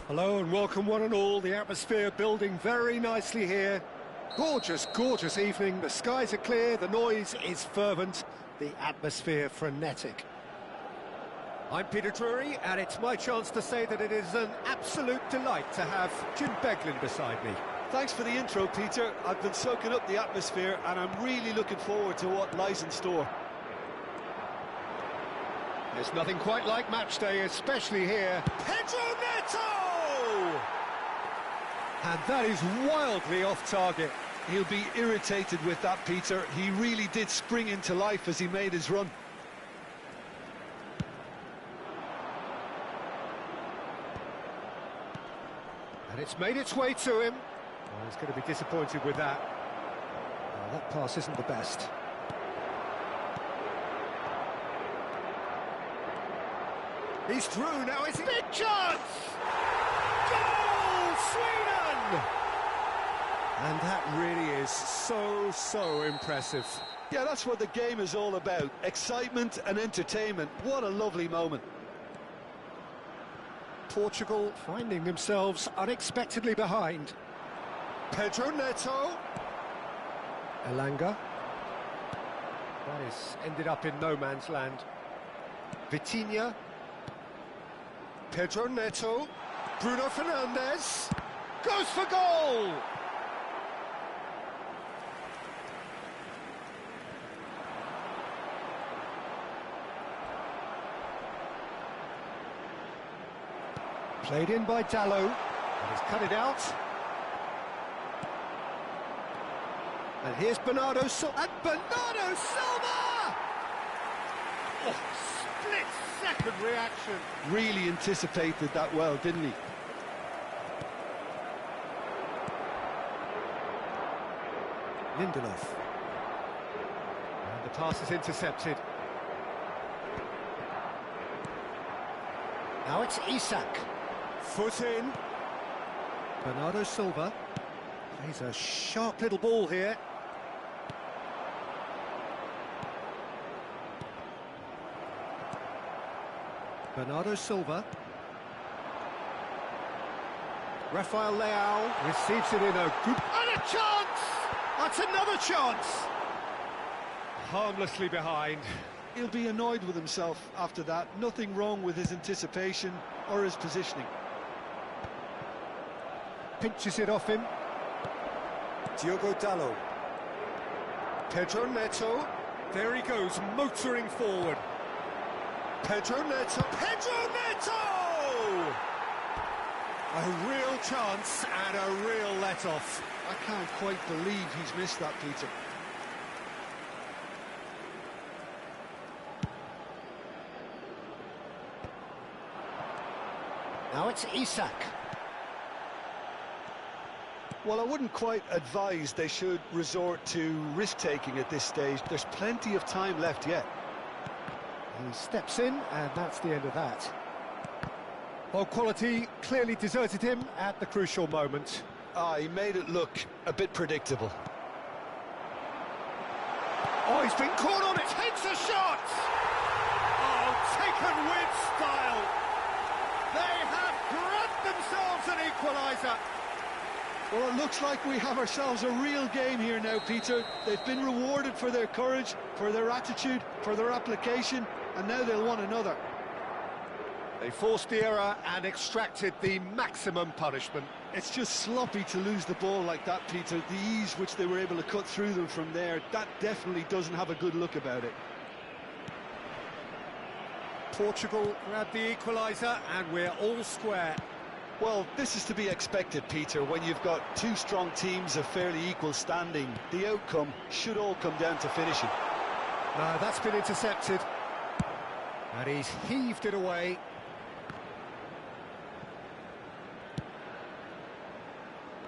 Hello and welcome one and all. The atmosphere building very nicely here. Gorgeous, gorgeous evening. The skies are clear, the noise is fervent, the atmosphere frenetic. I'm Peter Drury, and it's my chance to say that it is an absolute delight to have Jim Beglin beside me. Thanks for the intro, Peter. I've been soaking up the atmosphere and I'm really looking forward to what lies in store. There's nothing quite like match day, especially here. Pedro Neto! And that is wildly off target. He'll be irritated with that, Peter. He really did spring into life as he made his run. And it's made its way to him. Oh, he's going to be disappointed with that. Oh, that pass isn't the best. He's through now, it's big chance! Goal, Sweden! And that really is so impressive. Yeah, that's what the game is all about. Excitement and entertainment. What a lovely moment. Portugal finding themselves unexpectedly behind. Pedro Neto. Elanga. That is ended up in no man's land. Vitinha. Pedro Neto. Bruno Fernandes. Goes for goal! Played in by Dallo, and he's cut it out. And here's Bernardo Silva. And Bernardo Silva! Oh, split-second reaction. Really anticipated that well, didn't he? Lindelof. And the pass is intercepted. Now it's Isak. Foot in. Bernardo Silva plays a sharp little ball here. Bernardo Silva. Rafael Leao receives it in a good... And a chance! That's another chance! Harmlessly behind. He'll be annoyed with himself after that. Nothing wrong with his anticipation or his positioning. Pinches it off him. Diogo Dallo. Pedro Neto. There he goes, motoring forward. Pedro Neto. Pedro Neto! A real chance and a real let-off. I can't quite believe he's missed that, Peter. Now it's Isak. Well, I wouldn't quite advise they should resort to risk-taking at this stage. There's plenty of time left yet. He steps in, and that's the end of that. Well, quality clearly deserted him at the crucial moment. He made it look a bit predictable. Oh, he's been caught on it! Takes a shot! Oh, taken with style! They have grabbed themselves an equaliser! Well, it looks like we have ourselves a real game here now, Peter. They've been rewarded for their courage, for their attitude, for their application, and now they'll want another. They forced the error and extracted the maximum punishment. It's just sloppy to lose the ball like that, Peter. The ease which they were able to cut through them from there, that definitely doesn't have a good look about it. Portugal grabbed the equaliser, and we're all square. Well, this is to be expected, Peter, when you've got two strong teams of fairly equal standing. The outcome should all come down to finishing. No, that's been intercepted. And he's heaved it away.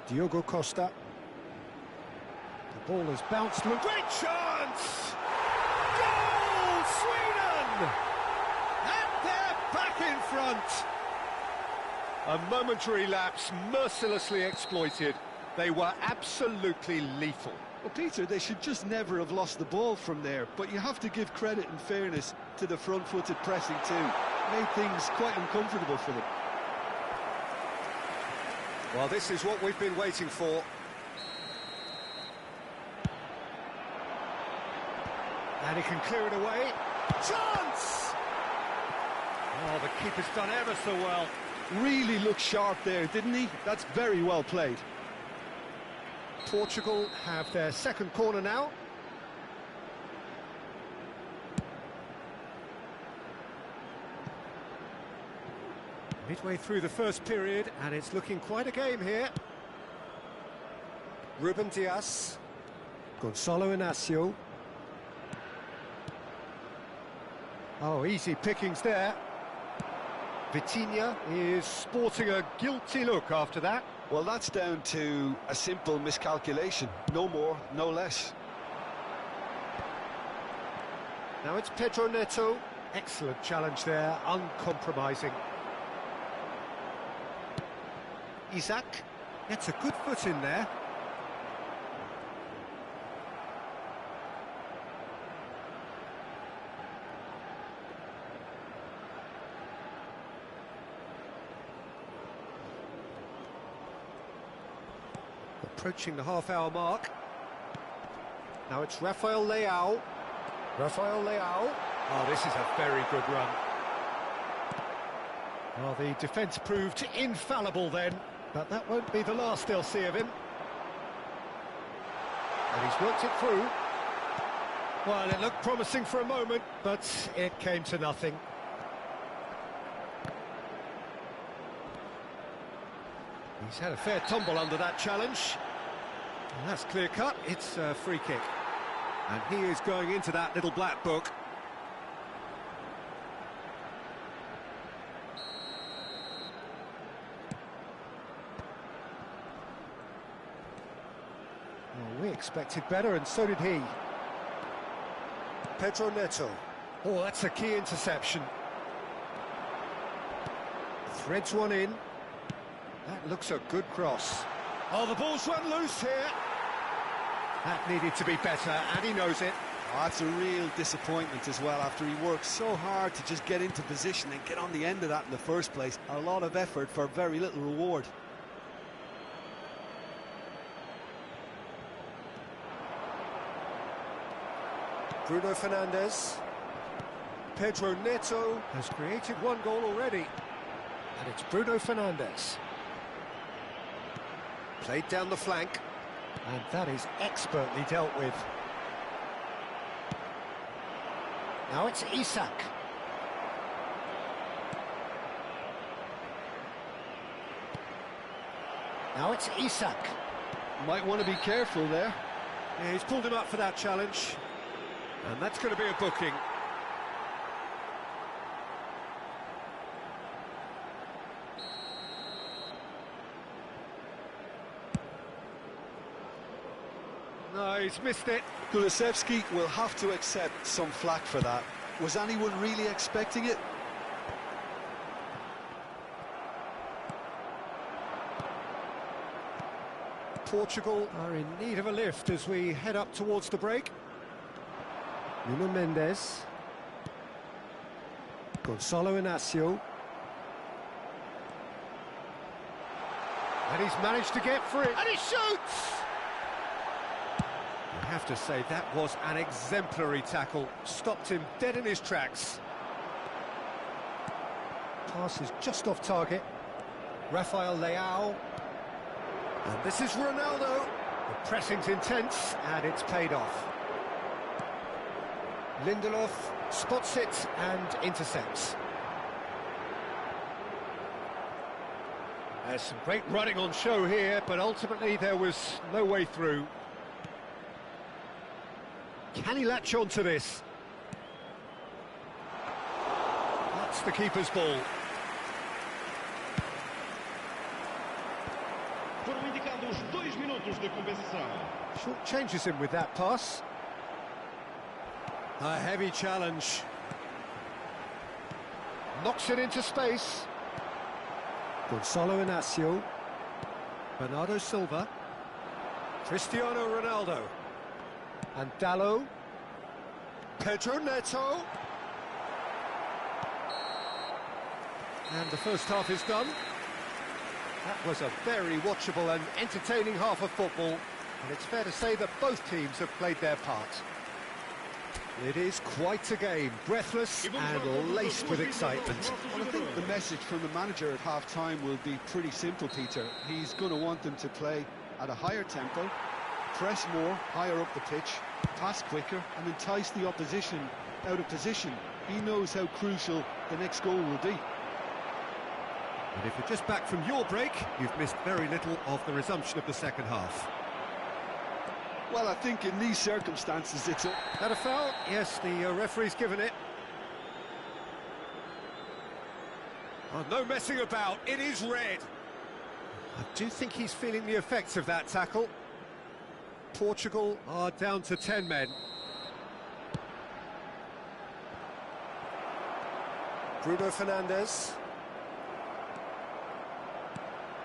Diogo Costa. The ball has bounced. Great chance! Goal, Sweden! And they're back in front. A momentary lapse, mercilessly exploited. They were absolutely lethal. Well, Peter, they should just never have lost the ball from there, but you have to give credit and fairness to the front-footed pressing too. Made things quite uncomfortable for them. Well, this is what we've been waiting for. And he can clear it away. Chance! Oh, the keeper's done ever so well. Really looked sharp there, didn't he? That's very well played. Portugal have their second corner now. Midway through the first period, and it's looking quite a game here. Ruben Dias. Gonzalo Inacio. Oh, easy pickings there. Vitinha is sporting a guilty look after that. Well, that's down to a simple miscalculation. No more, no less. Now it's Pedro Neto. Excellent challenge there, uncompromising. Isaac gets a good foot in there. Approaching the half-hour mark. Now it's Rafael Leao. Rafael Leao. Oh, this is a very good run. Well, the defence proved infallible then, but that won't be the last they'll see of him. And he's worked it through. Well, it looked promising for a moment, but it came to nothing. He's had a fair tumble under that challenge. And that's clear-cut, it's a free kick. And he is going into that little black book. Well, we expected better, and so did he. Pedro Neto. Oh, that's a key interception. Threads one in. That looks a good cross. Oh, the ball's run loose here. That needed to be better, and he knows it. Oh, that's a real disappointment as well, after he worked so hard to just get into position and get on the end of that in the first place. A lot of effort for very little reward. Bruno Fernandes. Pedro Neto has created one goal already. And it's Bruno Fernandes. Played down the flank. And that is expertly dealt with. Now it's Isak. Now it's Isak. Might want to be careful there. Yeah, he's pulled him up for that challenge. And that's going to be a booking. No, he's missed it. Kulusevski will have to accept some flack for that. Was anyone really expecting it? Portugal are in need of a lift as we head up towards the break. Nuno Mendes. Gonzalo Inacio. And he's managed to get free. And he shoots! I have to say, that was an exemplary tackle. Stopped him dead in his tracks. Pass is just off target. Rafael Leao. And this is Ronaldo. The pressing's intense, and it's paid off. Lindelof spots it and intercepts. There's some great running on show here, but ultimately there was no way through. Can he latch on to this? That's the keeper's ball. Foram indicados 2 minutos de compensação. Short changes him with that pass. A heavy challenge. Knocks it into space. Gonzalo Inacio. Bernardo Silva. Cristiano Ronaldo. And Dallo. Pedro Neto. And the first half is done. That was a very watchable and entertaining half of football, and it's fair to say that both teams have played their part. It is quite a game, breathless and laced with excitement. Well, I think the message from the manager at half-time will be pretty simple, Peter. He's going to want them to play at a higher tempo, press more, higher up the pitch, pass quicker, and entice the opposition out of position. He knows how crucial the next goal will be. And if you're just back from your break, you've missed very little of the resumption of the second half. Well, I think in these circumstances, it's a... That a foul? Yes, the referee's given it. Oh, no messing about, it is red. I do think he's feeling the effects of that tackle. Portugal are down to 10 men. Bruno Fernandes.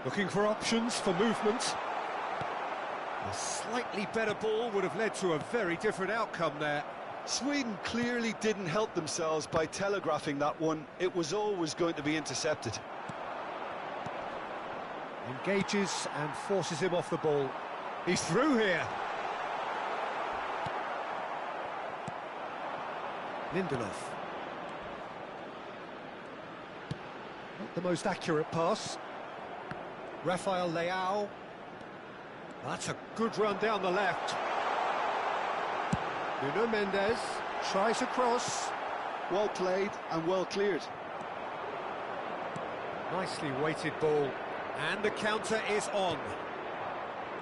Looking for options for movement. A slightly better ball would have led to a very different outcome there. Sweden clearly didn't help themselves by telegraphing that one. It was always going to be intercepted. Engages and forces him off the ball. He's through here. Lindelof. Not the most accurate pass. Rafael Leao. That's a good run down the left. Nuno Mendes tries a cross. Well played and well cleared. Nicely weighted ball. And the counter is on.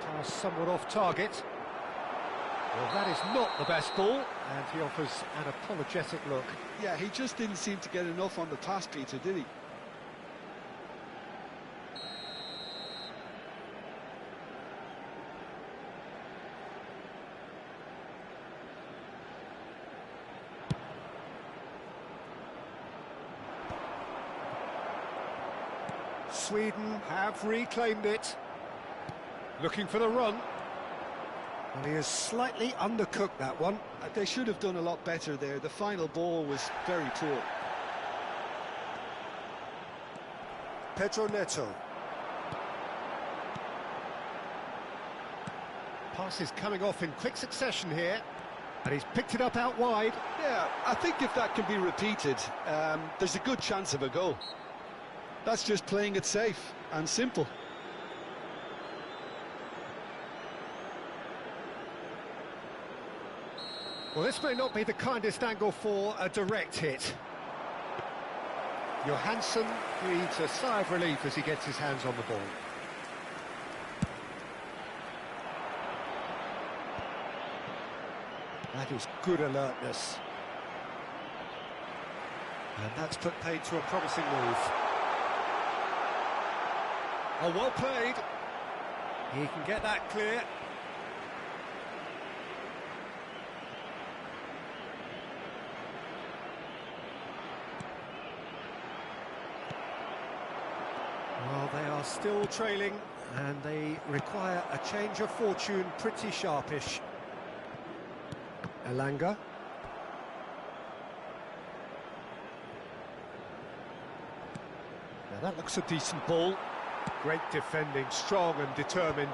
Pass somewhat off target. Well, that is not the best ball, and he offers an apologetic look. Yeah, he just didn't seem to get enough on the pass, Peter, did he? Sweden have reclaimed it. Looking for the run. And he has slightly undercooked that one. They should have done a lot better there. The final ball was very poor. Pedro Neto. Pass is coming off in quick succession here. And he's picked it up out wide. Yeah, I think if that can be repeated, there's a good chance of a goal. That's just playing it safe and simple. Well, this may not be the kindest angle for a direct hit. Johansson breathes a sigh of relief as he gets his hands on the ball. That is good alertness. And that's put paid to a promising move. Oh, well played. He can get that clear. Well, they are still trailing, and they require a change of fortune pretty sharpish. Elanga. Now that looks a decent ball. Great defending, strong and determined.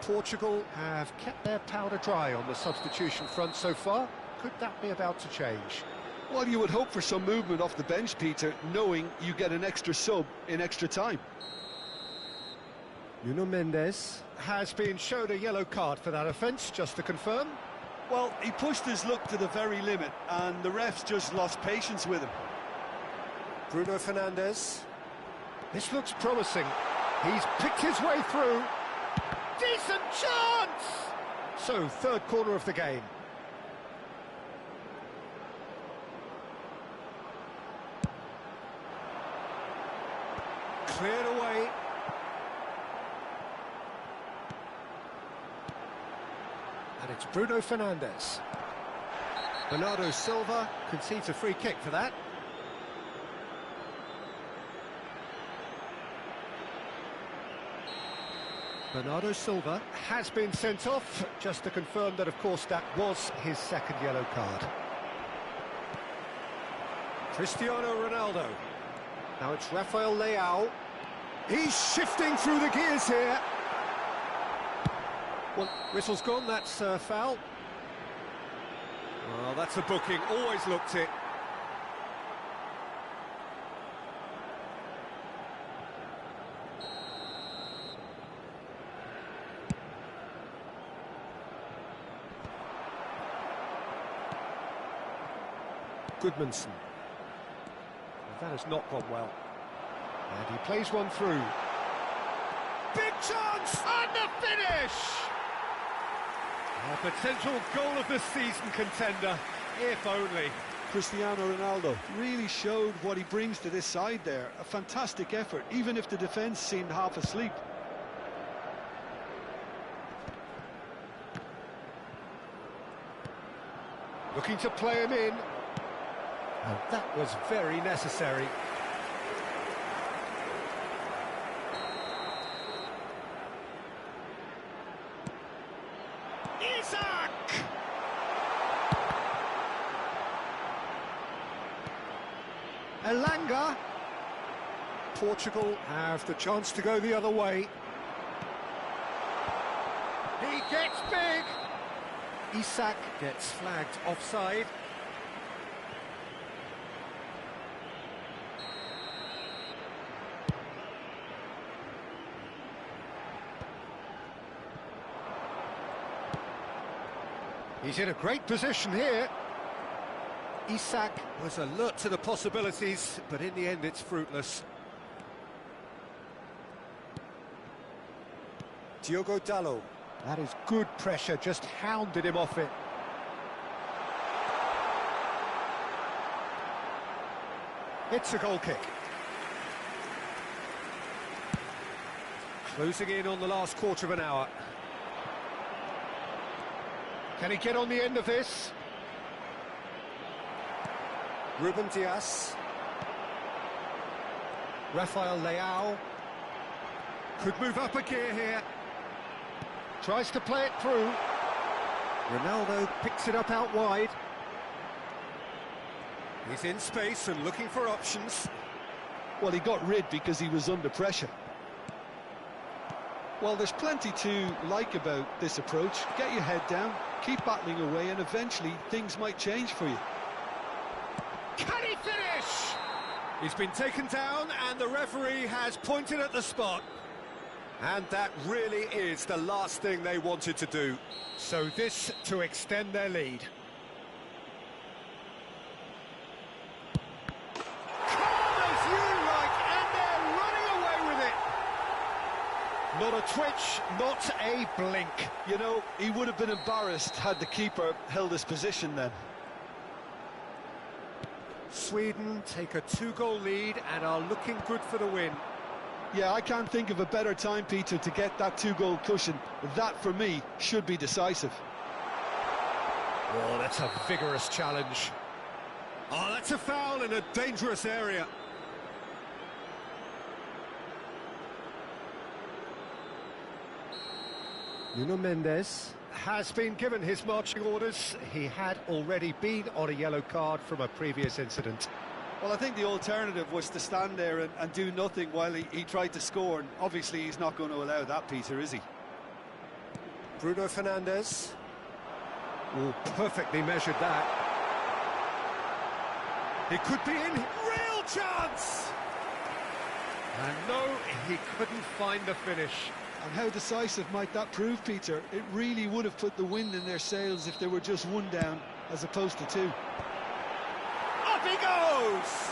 Portugal have kept their powder dry on the substitution front so far. Could that be about to change? Well, you would hope for some movement off the bench, Peter, knowing you get an extra sub in extra time. Nuno Mendes has been showed a yellow card for that offence, just to confirm. Well, he pushed his luck to the very limit, and the refs just lost patience with him. Bruno Fernandes. This looks promising. He's picked his way through. Decent chance! So, third corner of the game. Cleared away. And it's Bruno Fernandes. Bernardo Silva concedes a free kick for that. Bernardo Silva has been sent off, just to confirm that, of course, that was his second yellow card. Cristiano Ronaldo. Now it's Rafael Leao. He's shifting through the gears here. Well, whistle's gone, that's a foul. Well, that's a booking, always looked it. Goodmanson. That has not gone well. And he plays one through. Big chance! And the finish! A potential goal of the season contender, if only. Cristiano Ronaldo really showed what he brings to this side there. A fantastic effort, even if the defence seemed half asleep. Looking to play him in. And that was very necessary. Elanga. Portugal have the chance to go the other way. He gets big. Isak gets flagged offside. He's in a great position here. Isak was alert to the possibilities, but in the end it's fruitless. Diogo Dalot. That is good pressure, just hounded him off it. It's a goal kick. Closing in on the last quarter of an hour. Can he get on the end of this? Ruben Dias. Rafael Leao. Could move up a gear here. Tries to play it through. Ronaldo picks it up out wide. He's in space and looking for options. Well, he got rid because he was under pressure. Well, there's plenty to like about this approach. Get your head down, keep battling away, and eventually things might change for you. Can he finish? He's been taken down and the referee has pointed at the spot. And that really is the last thing they wanted to do. So this to extend their lead. Calm as you like, and they're running away with it. Not a twitch, not a blink. You know, he would have been embarrassed had the keeper held his position then. Sweden take a 2-goal lead and are looking good for the win. Yeah, I can't think of a better time, Peter, to get that 2-goal cushion. That, for me, should be decisive. Oh, that's a vigorous challenge. Oh, that's a foul in a dangerous area. Nuno Mendes has been given his marching orders. He had already been on a yellow card from a previous incident. Well, I think the alternative was to stand there and do nothing while he tried to score, and obviously he's not going to allow that, Peter, is he? Bruno Fernandes. Oh, perfectly measured that. He could be in. Real chance! And no, he couldn't find the finish. And how decisive might that prove, Peter? It really would have put the wind in their sails if they were just one down as opposed to two. Up he goes!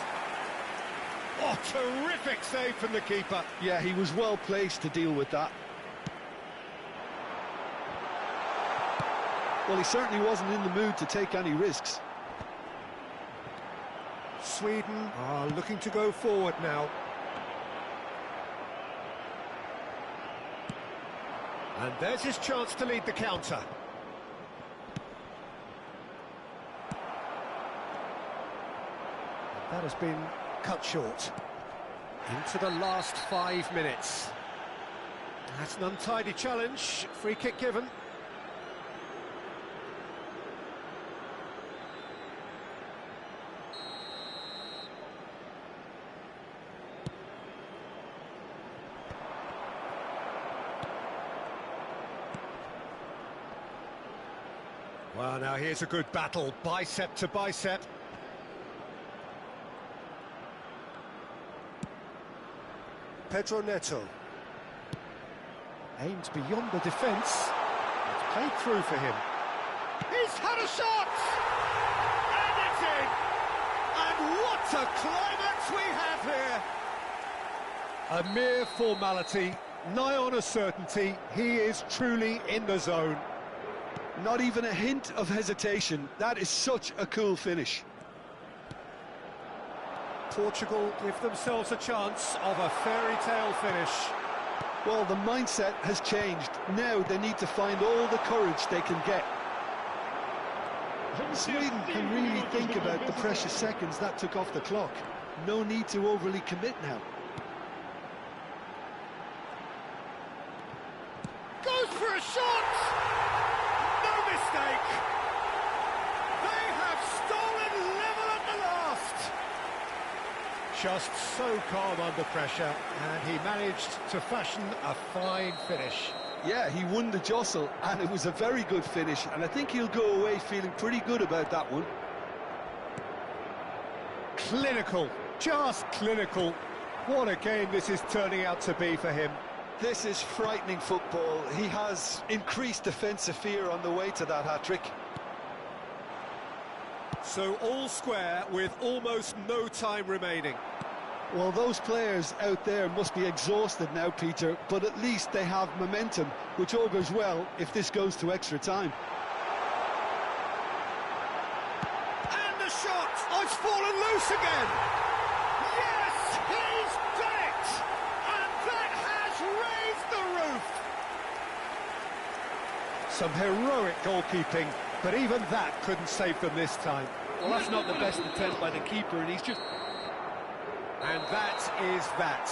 Oh, terrific save from the keeper. Yeah, he was well placed to deal with that. Well, he certainly wasn't in the mood to take any risks. Sweden are looking to go forward now. And there's his chance to lead the counter. That has been cut short. Into the last 5 minutes. That's an untidy challenge. Free kick given. Well, now here's a good battle, bicep to bicep. Pedro Neto. Aimed beyond the defence. It's played through for him. He's had a shot! And it's in! And what a climax we have here! A mere formality, nigh on a certainty. He is truly in the zone. Not even a hint of hesitation. That is such a cool finish. Portugal give themselves a chance of a fairy tale finish. Well, the mindset has changed. Now they need to find all the courage they can get. Sweden can really think about the precious seconds that took off the clock. No need to overly commit now. Goes for a shot! No mistake! They have stolen level at the last! Just so calm under pressure, and he managed to fashion a fine finish. Yeah, he won the jostle, and it was a very good finish, and I think he'll go away feeling pretty good about that one. Clinical, just clinical. What a game this is turning out to be for him. This is frightening football. He has increased defensive fear on the way to that hat-trick. So all square with almost no time remaining. Well, those players out there must be exhausted now, Peter, but at least they have momentum, which augurs well if this goes to extra time. And the shot! Oh, it's fallen loose again! Yes, he's done it! And that has raised the roof! Some heroic goalkeeping, but even that couldn't save them this time. Well, that's not the best attempt by the keeper, and he's just... And that is that.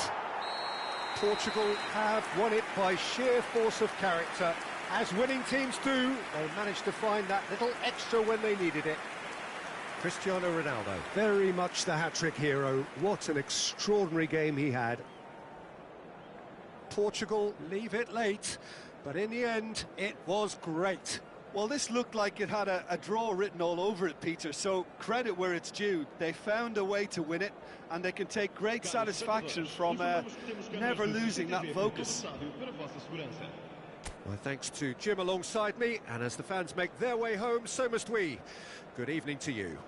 Portugal have won it by sheer force of character. As winning teams do, they managed to find that little extra when they needed it. Cristiano Ronaldo, very much the hat-trick hero. What an extraordinary game he had. Portugal leave it late, but in the end, it was great. Well, this looked like it had a draw written all over it, Peter, so credit where it's due. They found a way to win it, and they can take great satisfaction from never losing that focus. Well, thanks to Jim alongside me, and as the fans make their way home, so must we. Good evening to you.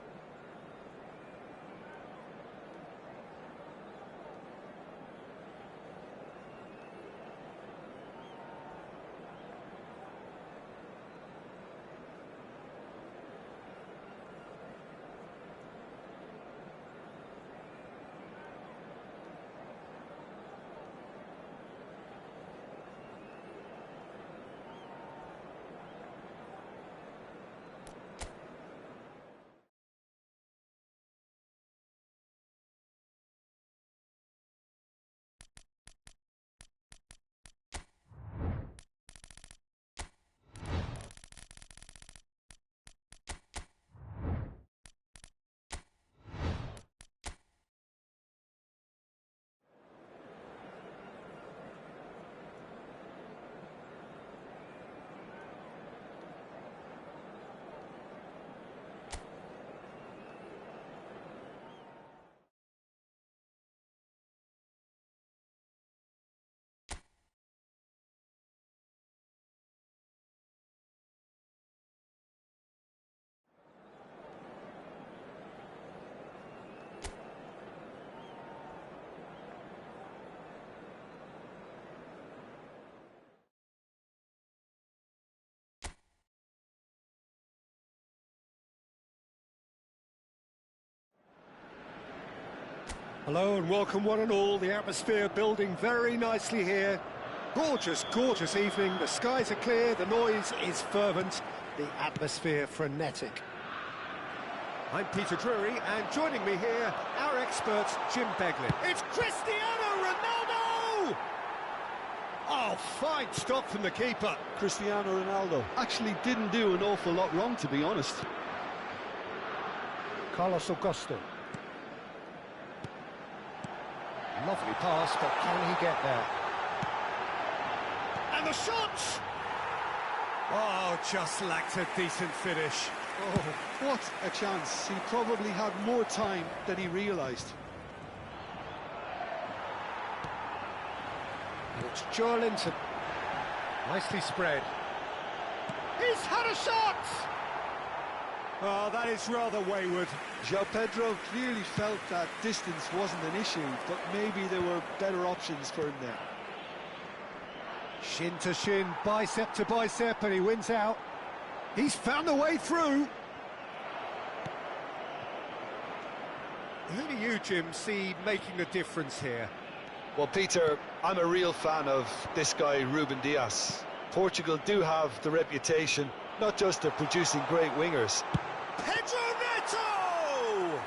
Hello and welcome one and all. The atmosphere building very nicely here. Gorgeous, gorgeous evening. The skies are clear, the noise is fervent, the atmosphere frenetic. I'm Peter Drury, and joining me here, our expert, Jim Beglin. It's Cristiano Ronaldo! Oh, fine stop from the keeper. Cristiano Ronaldo actually didn't do an awful lot wrong, to be honest. Carlos Augusto. Lovely pass, but can he get there? And the shot! Oh, just lacked a decent finish. Oh, what a chance. He probably had more time than he realised. It's Joelinton. Nicely spread. He's had a shot! Oh, that is rather wayward. João Pedro clearly felt that distance wasn't an issue, but maybe there were better options for him there. Shin to shin, bicep to bicep, and he wins out. He's found a way through. Who do you, Jim, see making a difference here? Well, Peter, I'm a real fan of this guy, Ruben Dias. Portugal do have the reputation, not just of producing great wingers. Pedro Neto!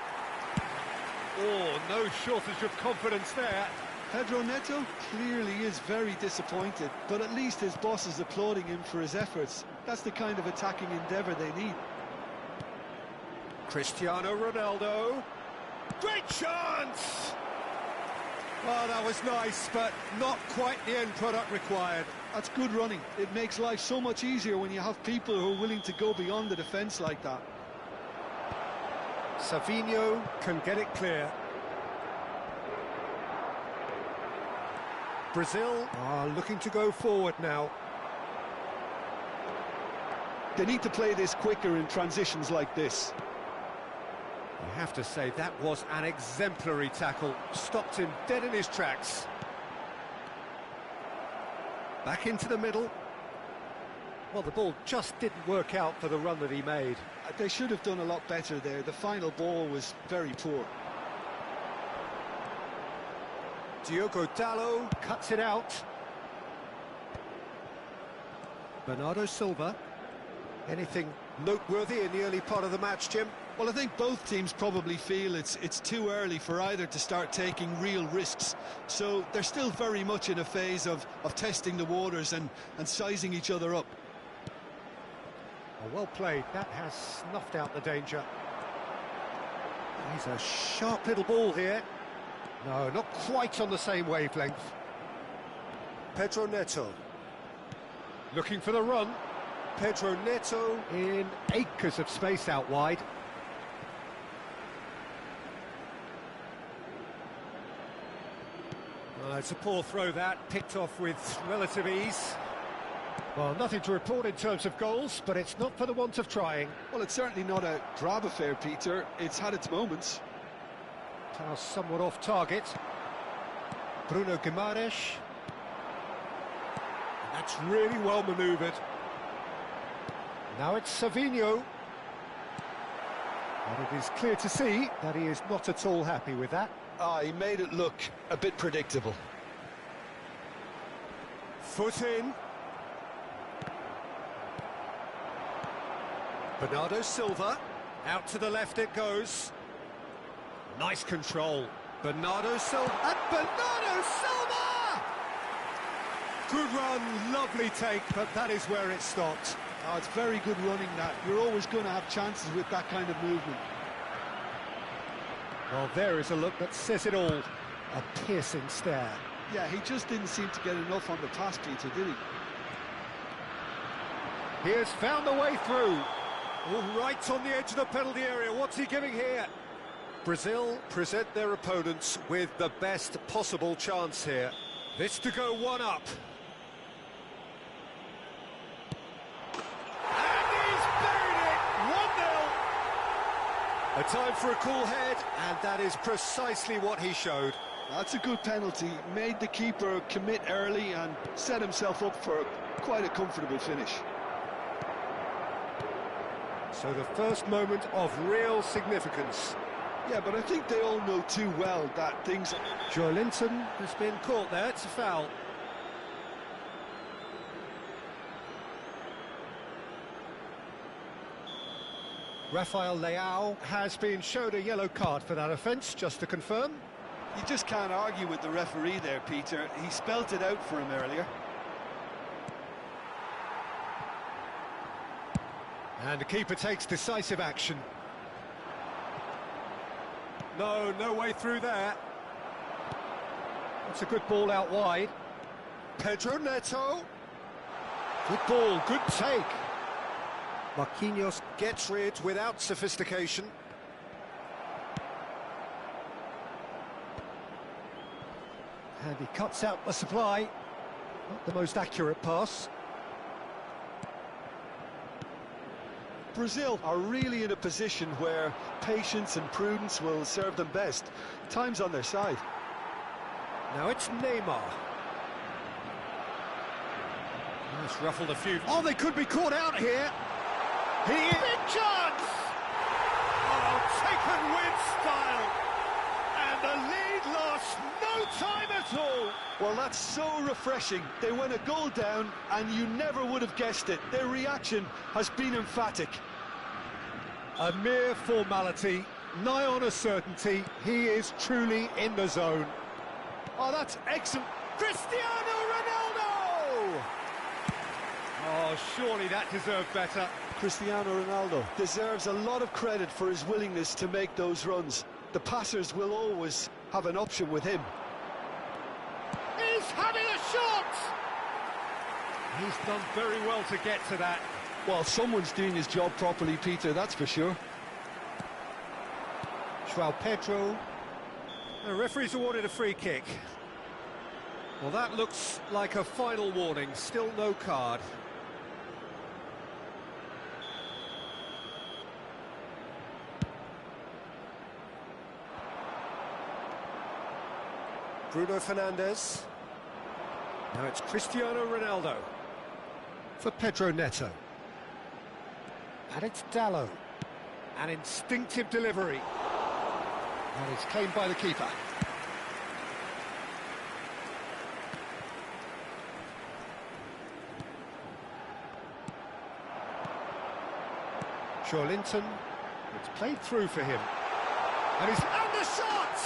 Oh, no shortage of confidence there. Pedro Neto clearly is very disappointed, but at least his boss is applauding him for his efforts. That's the kind of attacking endeavour they need. Cristiano Ronaldo. Great chance! Oh, that was nice, but not quite the end product required. That's good running. It makes life so much easier when you have people who are willing to go beyond the defence like that. Savinho can get it clear. Brazil are looking to go forward now. They need to play this quicker in transitions like this. You have to say that was an exemplary tackle. Stopped him dead in his tracks. Back into the middle. Well, the ball just didn't work out for the run that he made. They should have done a lot better there. The final ball was very poor. Diogo Dalot cuts it out. Bernardo Silva. Anything noteworthy in the early part of the match, Jim? Well, I think both teams probably feel it's too early for either to start taking real risks. So they're still very much in a phase of testing the waters and sizing each other up. Oh, well played. That has snuffed out the danger. He's a sharp little ball here. No, not quite on the same wavelength. Pedro Neto. Looking for the run. Pedro Neto in acres of space out wide. It's a poor throw that, picked off with relative ease. Well, nothing to report in terms of goals, but it's not for the want of trying. Well, it's certainly not a drab affair, Peter. It's had its moments. Pass somewhat off target. Bruno Guimaraes. And that's really well manoeuvred. Now it's Savinho. And it is clear to see that he is not at all happy with that. He made it look a bit predictable. Foot in. Bernardo Silva. Out to the left it goes. Nice control. Bernardo Silva. And Bernardo Silva! Good run, lovely take, but that is where it stopped. Oh, it's very good running that. You're always going to have chances with that kind of movement. Well, there is a look that says it all. A piercing stare. Yeah, he just didn't seem to get enough on the pass, Peter, did he? He has found a way through. Oh, right on the edge of the penalty area. What's he giving here? Brazil present their opponents with the best possible chance here. This to go one up. And he's buried it! 1-0. A time for a cool head, and that is precisely what he showed. That's a good penalty. Made the keeper commit early and set himself up for quite a comfortable finish. So the first moment of real significance. Yeah, but I think they all know too well that things... Joelinton has been caught there, it's a foul. Rafael Leao has been showed a yellow card for that offence, just to confirm. You just can't argue with the referee there, Peter. He spelt it out for him earlier. And the keeper takes decisive action. No way through there. That's a good ball out wide. Pedro Neto. Good ball, good take. Marquinhos gets rid without sophistication. And he cuts out the supply. Not the most accurate pass. Brazil are really in a position where patience and prudence will serve them best. Time's on their side. Now it's Neymar. That's ruffled a few. Oh, they could be caught out here. Big chance! Oh, taken with style. And the lead lost no time at all. Well, that's so refreshing. They went a goal down, and you never would have guessed it. Their reaction has been emphatic. A mere formality, nigh on a certainty. He is truly in the zone. Oh, that's excellent. Cristiano Ronaldo! Oh, surely that deserved better. Cristiano Ronaldo deserves a lot of credit for his willingness to make those runs. The passers will always have an option with him. He's having a shot! He's done very well to get to that. Well, someone's doing his job properly, Peter, that's for sure. João Pedro. The referee's awarded a free kick. Well, that looks like a final warning. Still no card. Bruno Fernandes. Now it's Cristiano Ronaldo for Pedro Neto. And it's Dalot. An instinctive delivery. And it's claimed by the keeper. Linton. It's played through for him. And he's... And the shot!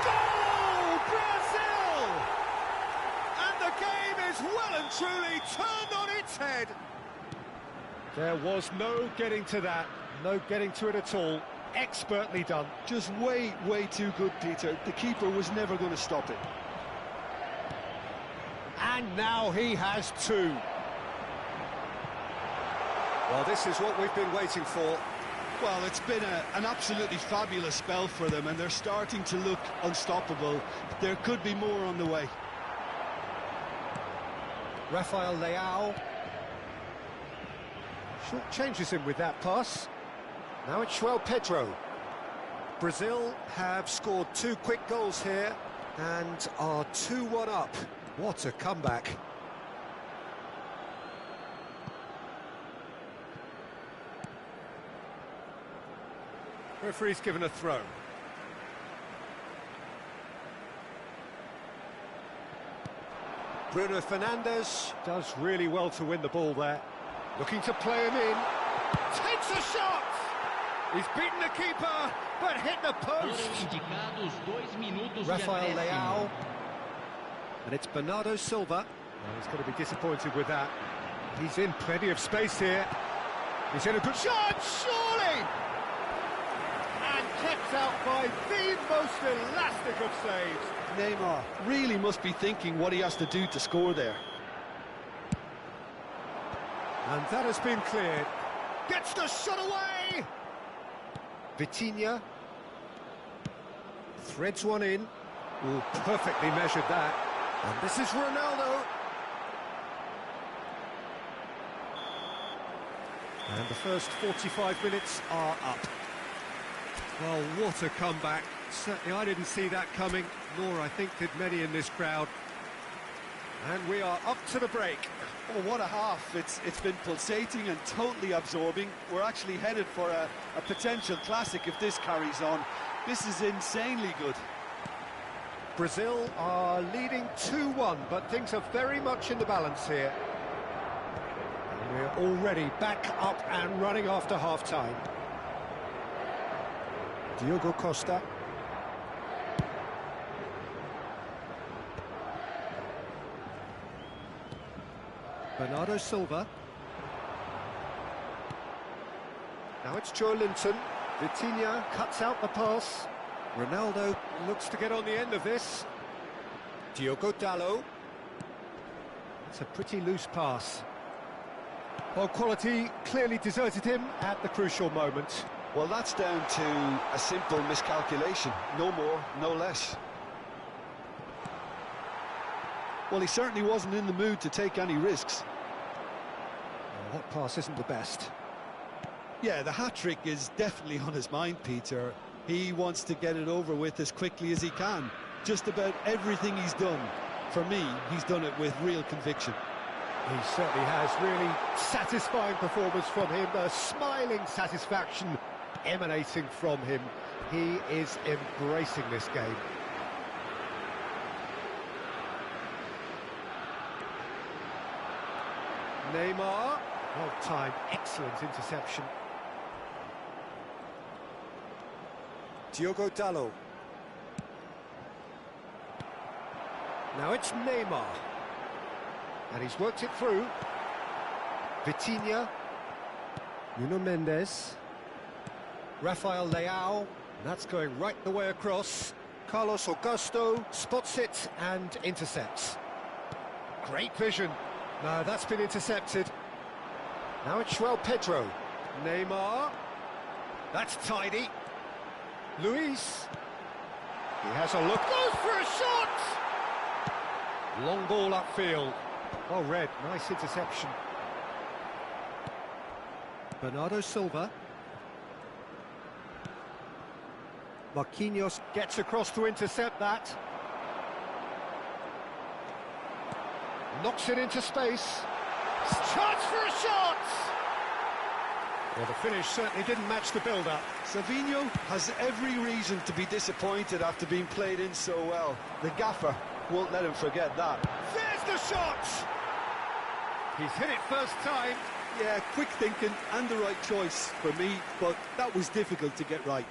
Goal! Brazil! And the game is well and truly turned on its head. There was no getting to that. No getting to it at all. Expertly done. Just way too good, Peter. The keeper was never going to stop it. And now he has two. Well, this is what we've been waiting for. Well, it's been an absolutely fabulous spell for them, and they're starting to look unstoppable. There could be more on the way. Rafael Leao. Short changes him with that pass. Now it's João Pedro. Brazil have scored two quick goals here and are 2-1 up. What a comeback. Referee's given a throw. Bruno Fernandes does really well to win the ball there. Looking to play him in. Takes a shot! He's beaten the keeper, but hit the post. Rafael Leao. And it's Bernardo Silva. Well, he's going to be disappointed with that. He's in plenty of space here. He's in a good shot, surely! And kept out by the most elastic of saves. Neymar really must be thinking what he has to do to score there. And that has been cleared. Gets the shot away! Vitinha. Threads one in. Ooh, perfectly measured that. And this is Ronaldo. And the first 45 minutes are up. Well, what a comeback. Certainly I didn't see that coming, nor I think did many in this crowd. And we are up to the break. Oh, what a half. It's been pulsating and totally absorbing. We're actually headed for a potential classic if this carries on. This is insanely good. Brazil are leading 2-1, but things are very much in the balance here. And we're already back up and running after half-time. Diogo Costa. Bernardo Silva. Now it's Linton. Vitinha cuts out the pass. Ronaldo looks to get on the end of this. Diogo Dalot. It's a pretty loose pass. Well, quality clearly deserted him at the crucial moment. Well, that's down to a simple miscalculation. No more, no less. Well, he certainly wasn't in the mood to take any risks. Well, that pass isn't the best. Yeah, the hat-trick is definitely on his mind, Peter. He wants to get it over with as quickly as he can. Just about everything he's done, for me, he's done it with real conviction. He certainly has. Really satisfying performance from him. A smiling satisfaction emanating from him. He is embracing this game. Neymar. Well timed, excellent interception. Diogo Dalot. Now it's Neymar. And he's worked it through. Vitinha. Nuno Mendes. Rafael Leao. And that's going right the way across. Carlos Augusto spots it and intercepts. Great vision. No, that's been intercepted. Now it's João Pedro. Neymar. That's tidy. Luis. He has a look. Goes for a shot! Long ball upfield. Well read, nice interception. Bernardo Silva. Marquinhos gets across to intercept that. Knocks it into space. Chance for a shot! Well, the finish certainly didn't match the build-up. Savinho has every reason to be disappointed after being played in so well. The gaffer won't let him forget that. There's the shot! He's hit it first time. Yeah, quick thinking and the right choice for me, but that was difficult to get right.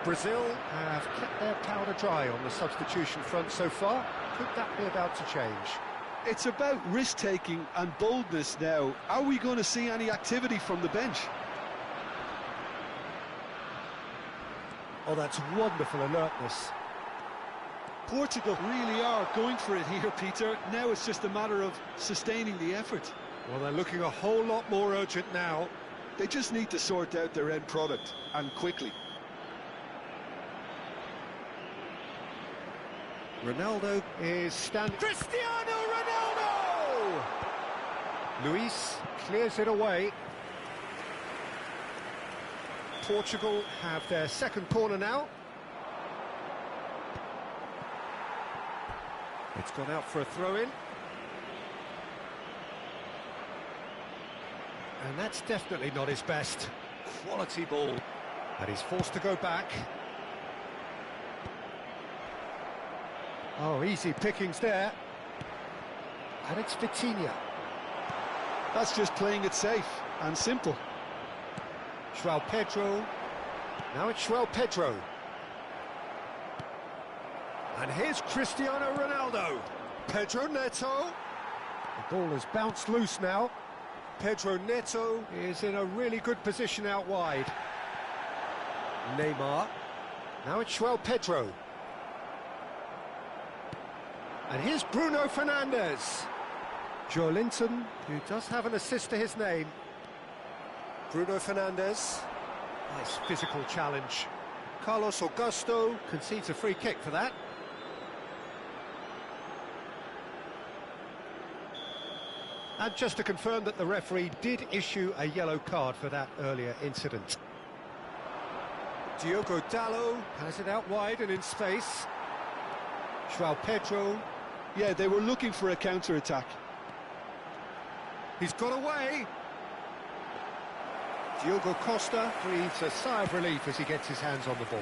Brazil have kept their powder dry on the substitution front so far. Could that be about to change? It's about risk-taking and boldness now. Are we going to see any activity from the bench? Oh, that's wonderful alertness. Portugal really are going for it here, Peter. Now it's just a matter of sustaining the effort. Well, they're looking a whole lot more urgent now. They just need to sort out their end product, and quickly. Ronaldo is standing. Cristiano Ronaldo! Luis clears it away. Portugal have their second corner now. It's gone out for a throw-in. And that's definitely not his best. Quality ball. And he's forced to go back. Oh, easy pickings there. And it's Vitinha. That's just playing it safe and simple. João Pedro. Now it's João Pedro. And here's Cristiano Ronaldo. Pedro Neto. The ball has bounced loose now. Pedro Neto is in a really good position out wide. Neymar. Now it's João Pedro. And here's Bruno Fernandes. Joelinton, who does have an assist to his name. Bruno Fernandes. Nice physical challenge. Carlos Augusto concedes a free kick for that. And just to confirm that the referee did issue a yellow card for that earlier incident. Diogo Dalot has it out wide and in space. João Pedro. Yeah, they were looking for a counter-attack. He's got away. Diogo Costa breathes a sigh of relief as he gets his hands on the ball.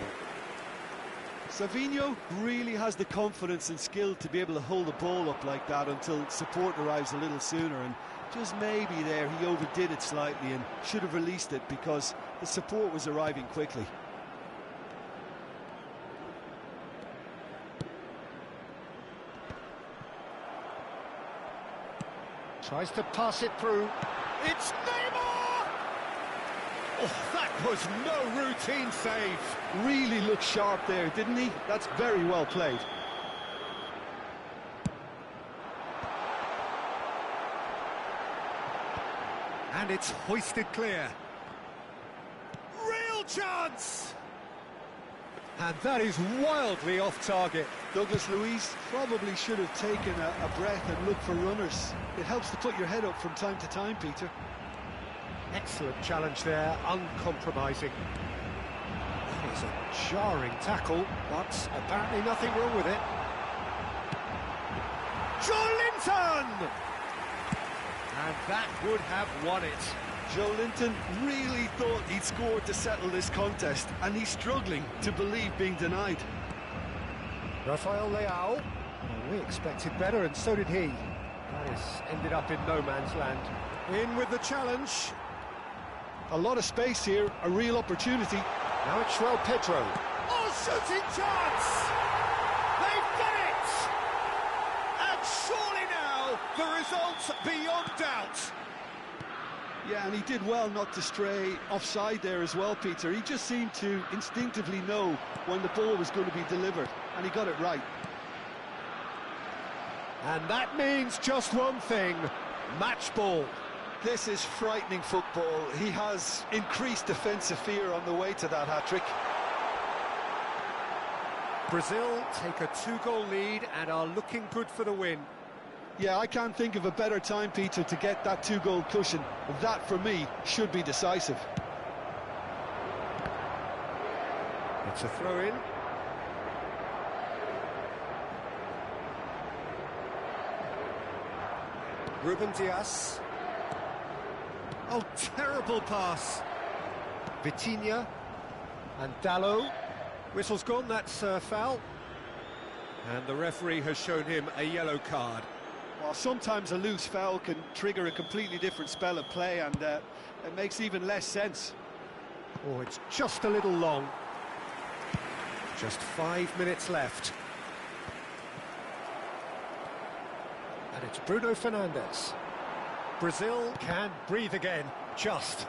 Savinho really has the confidence and skill to be able to hold the ball up like that until support arrives a little sooner, and just maybe there he overdid it slightly and should have released it because the support was arriving quickly. Tries to pass it through. It's Neymar! Oh, that was no routine save. Really looked sharp there, didn't he? That's very well played. And it's hoisted clear. Real chance! And that is wildly off target. Douglas Luiz probably should have taken a breath and looked for runners. It helps to put your head up from time to time, Peter. Excellent challenge there, uncompromising. That is a jarring tackle, but apparently nothing wrong with it. Joelinton! And that would have won it. Joelinton really thought he'd scored to settle this contest, and he's struggling to believe being denied. Rafael Leao. Well, we expected better, and so did he. That has ended up in no man's land. In with the challenge. A lot of space here, a real opportunity. Now it's João Pedro. Oh, shooting chance! They've done it! And surely now, the result's beyond doubt. Yeah, and he did well not to stray offside there as well, Peter. He just seemed to instinctively know when the ball was going to be delivered, and he got it right. And that means just one thing, match ball. This is frightening football. He has increased defensive fear on the way to that hat-trick. Brazil take a 2-goal lead and are looking good for the win. Yeah, I can't think of a better time, Peter, to get that 2-goal cushion. That, for me, should be decisive. It's a throw-in. Ruben Dias. Oh, terrible pass. Vitinha and Dallo. Whistle's gone, that's foul. And the referee has shown him a yellow card. Well, sometimes a loose foul can trigger a completely different spell of play, and it makes even less sense. Oh, it's just a little long. Just 5 minutes left. And it's Bruno Fernandes. Brazil can breathe again, just.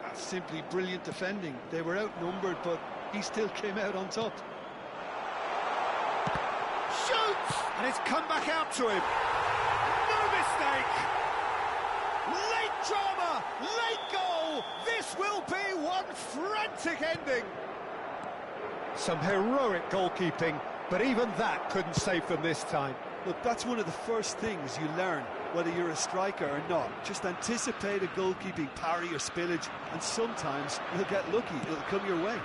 That's simply brilliant defending. They were outnumbered, but he still came out on top. Shoots! And it's come back out to him. No mistake! Late drama, late goal! This will be one frantic ending. Some heroic goalkeeping, but even that couldn't save them this time. Look, that's one of the first things you learn, whether you're a striker or not. Just anticipate a goalkeeping parry or spillage, and sometimes you'll get lucky, it'll come your way.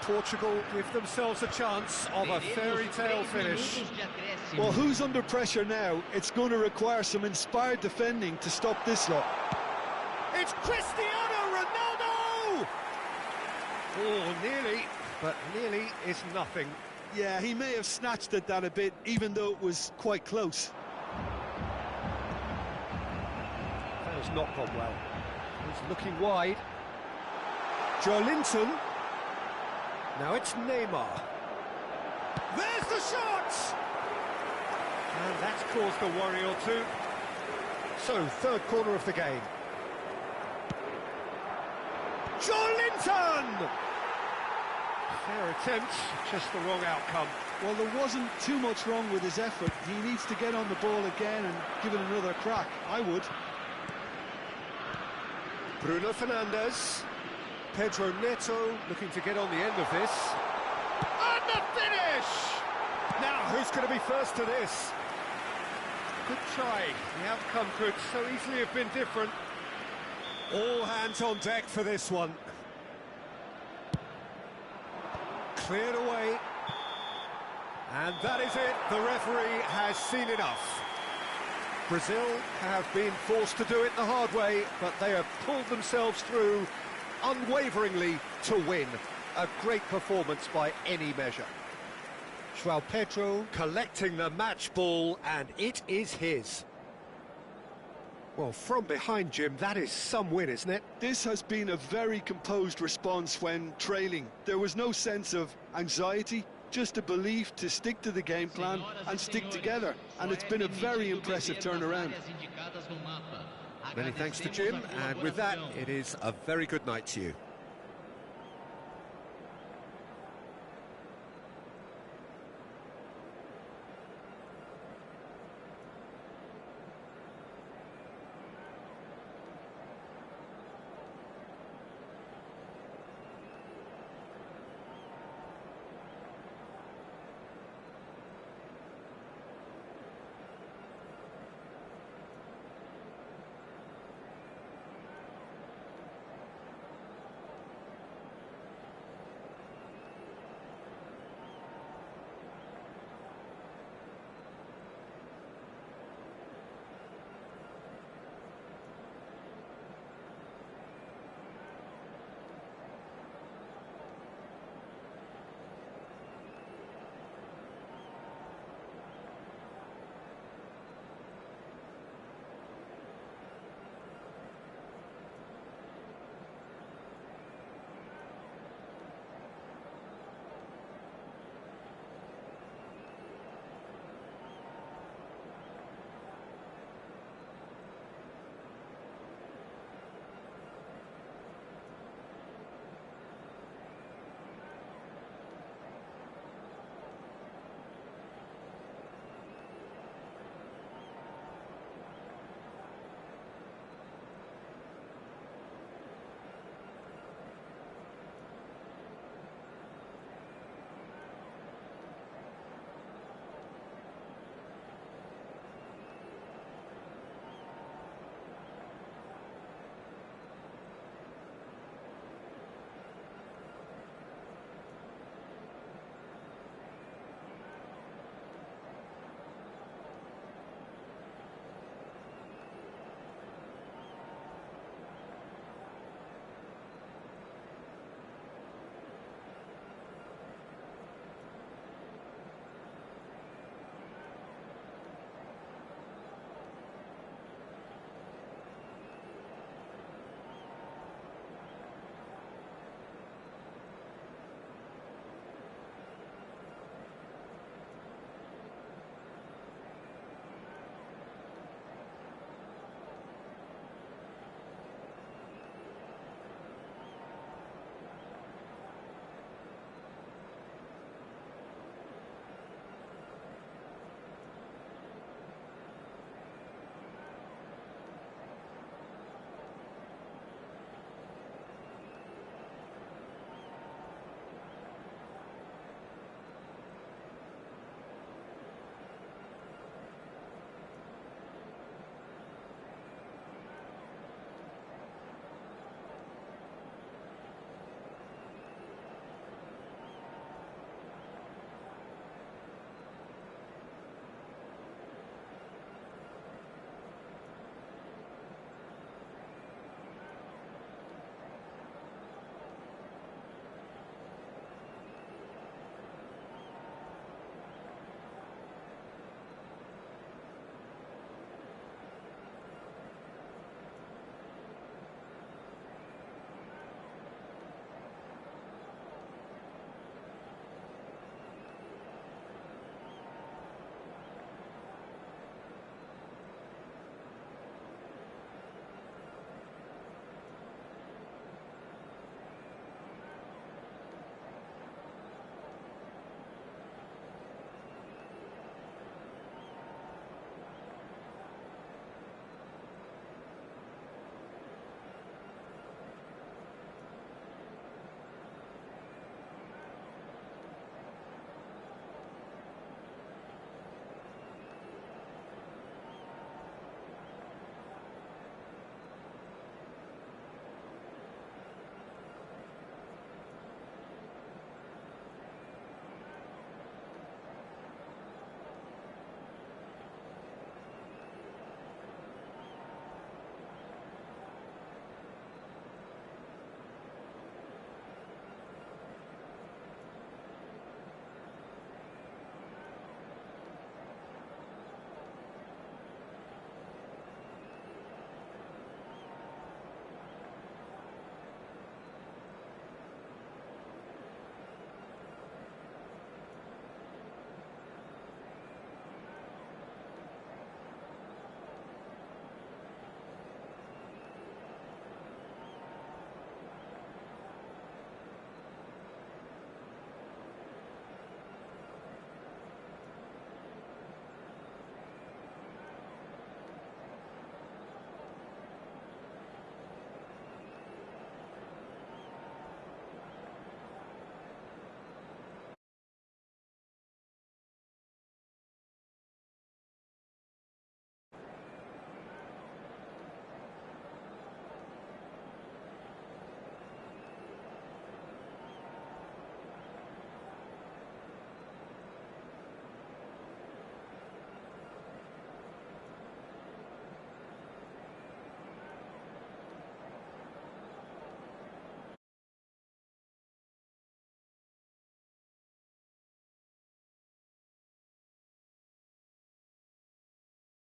Portugal give themselves a chance of a fairy tale finish. Well, who's under pressure now? It's going to require some inspired defending to stop this lot. It's Cristiano Ronaldo! Oh, nearly, but nearly is nothing. Yeah, he may have snatched at that a bit, even though it was quite close. That has not gone well. He's looking wide. Joelinton. Now it's Neymar. There's the shot! And that's caused a worry or two. So, third corner of the game. Joelinton! Fair attempt, just the wrong outcome. Well, there wasn't too much wrong with his effort. He needs to get on the ball again and give it another crack. I would. Bruno Fernandes. Pedro Neto looking to get on the end of this. And the finish! Now, who's going to be first to this? Good try. The outcome could so easily have been different. All hands on deck for this one. Cleared away. And that is it. The referee has seen enough. Brazil have been forced to do it the hard way, but they have pulled themselves through unwaveringly to win. A great performance by any measure. João Pedro collecting the match ball, and it is his. Well, from behind, Jim, that is some win, isn't it? This has been a very composed response when trailing. There was no sense of anxiety just a belief to stick to the game plan and stick together, and it's been a very impressive turnaround. Many thanks to Jim, and with that, it is a very good night to you.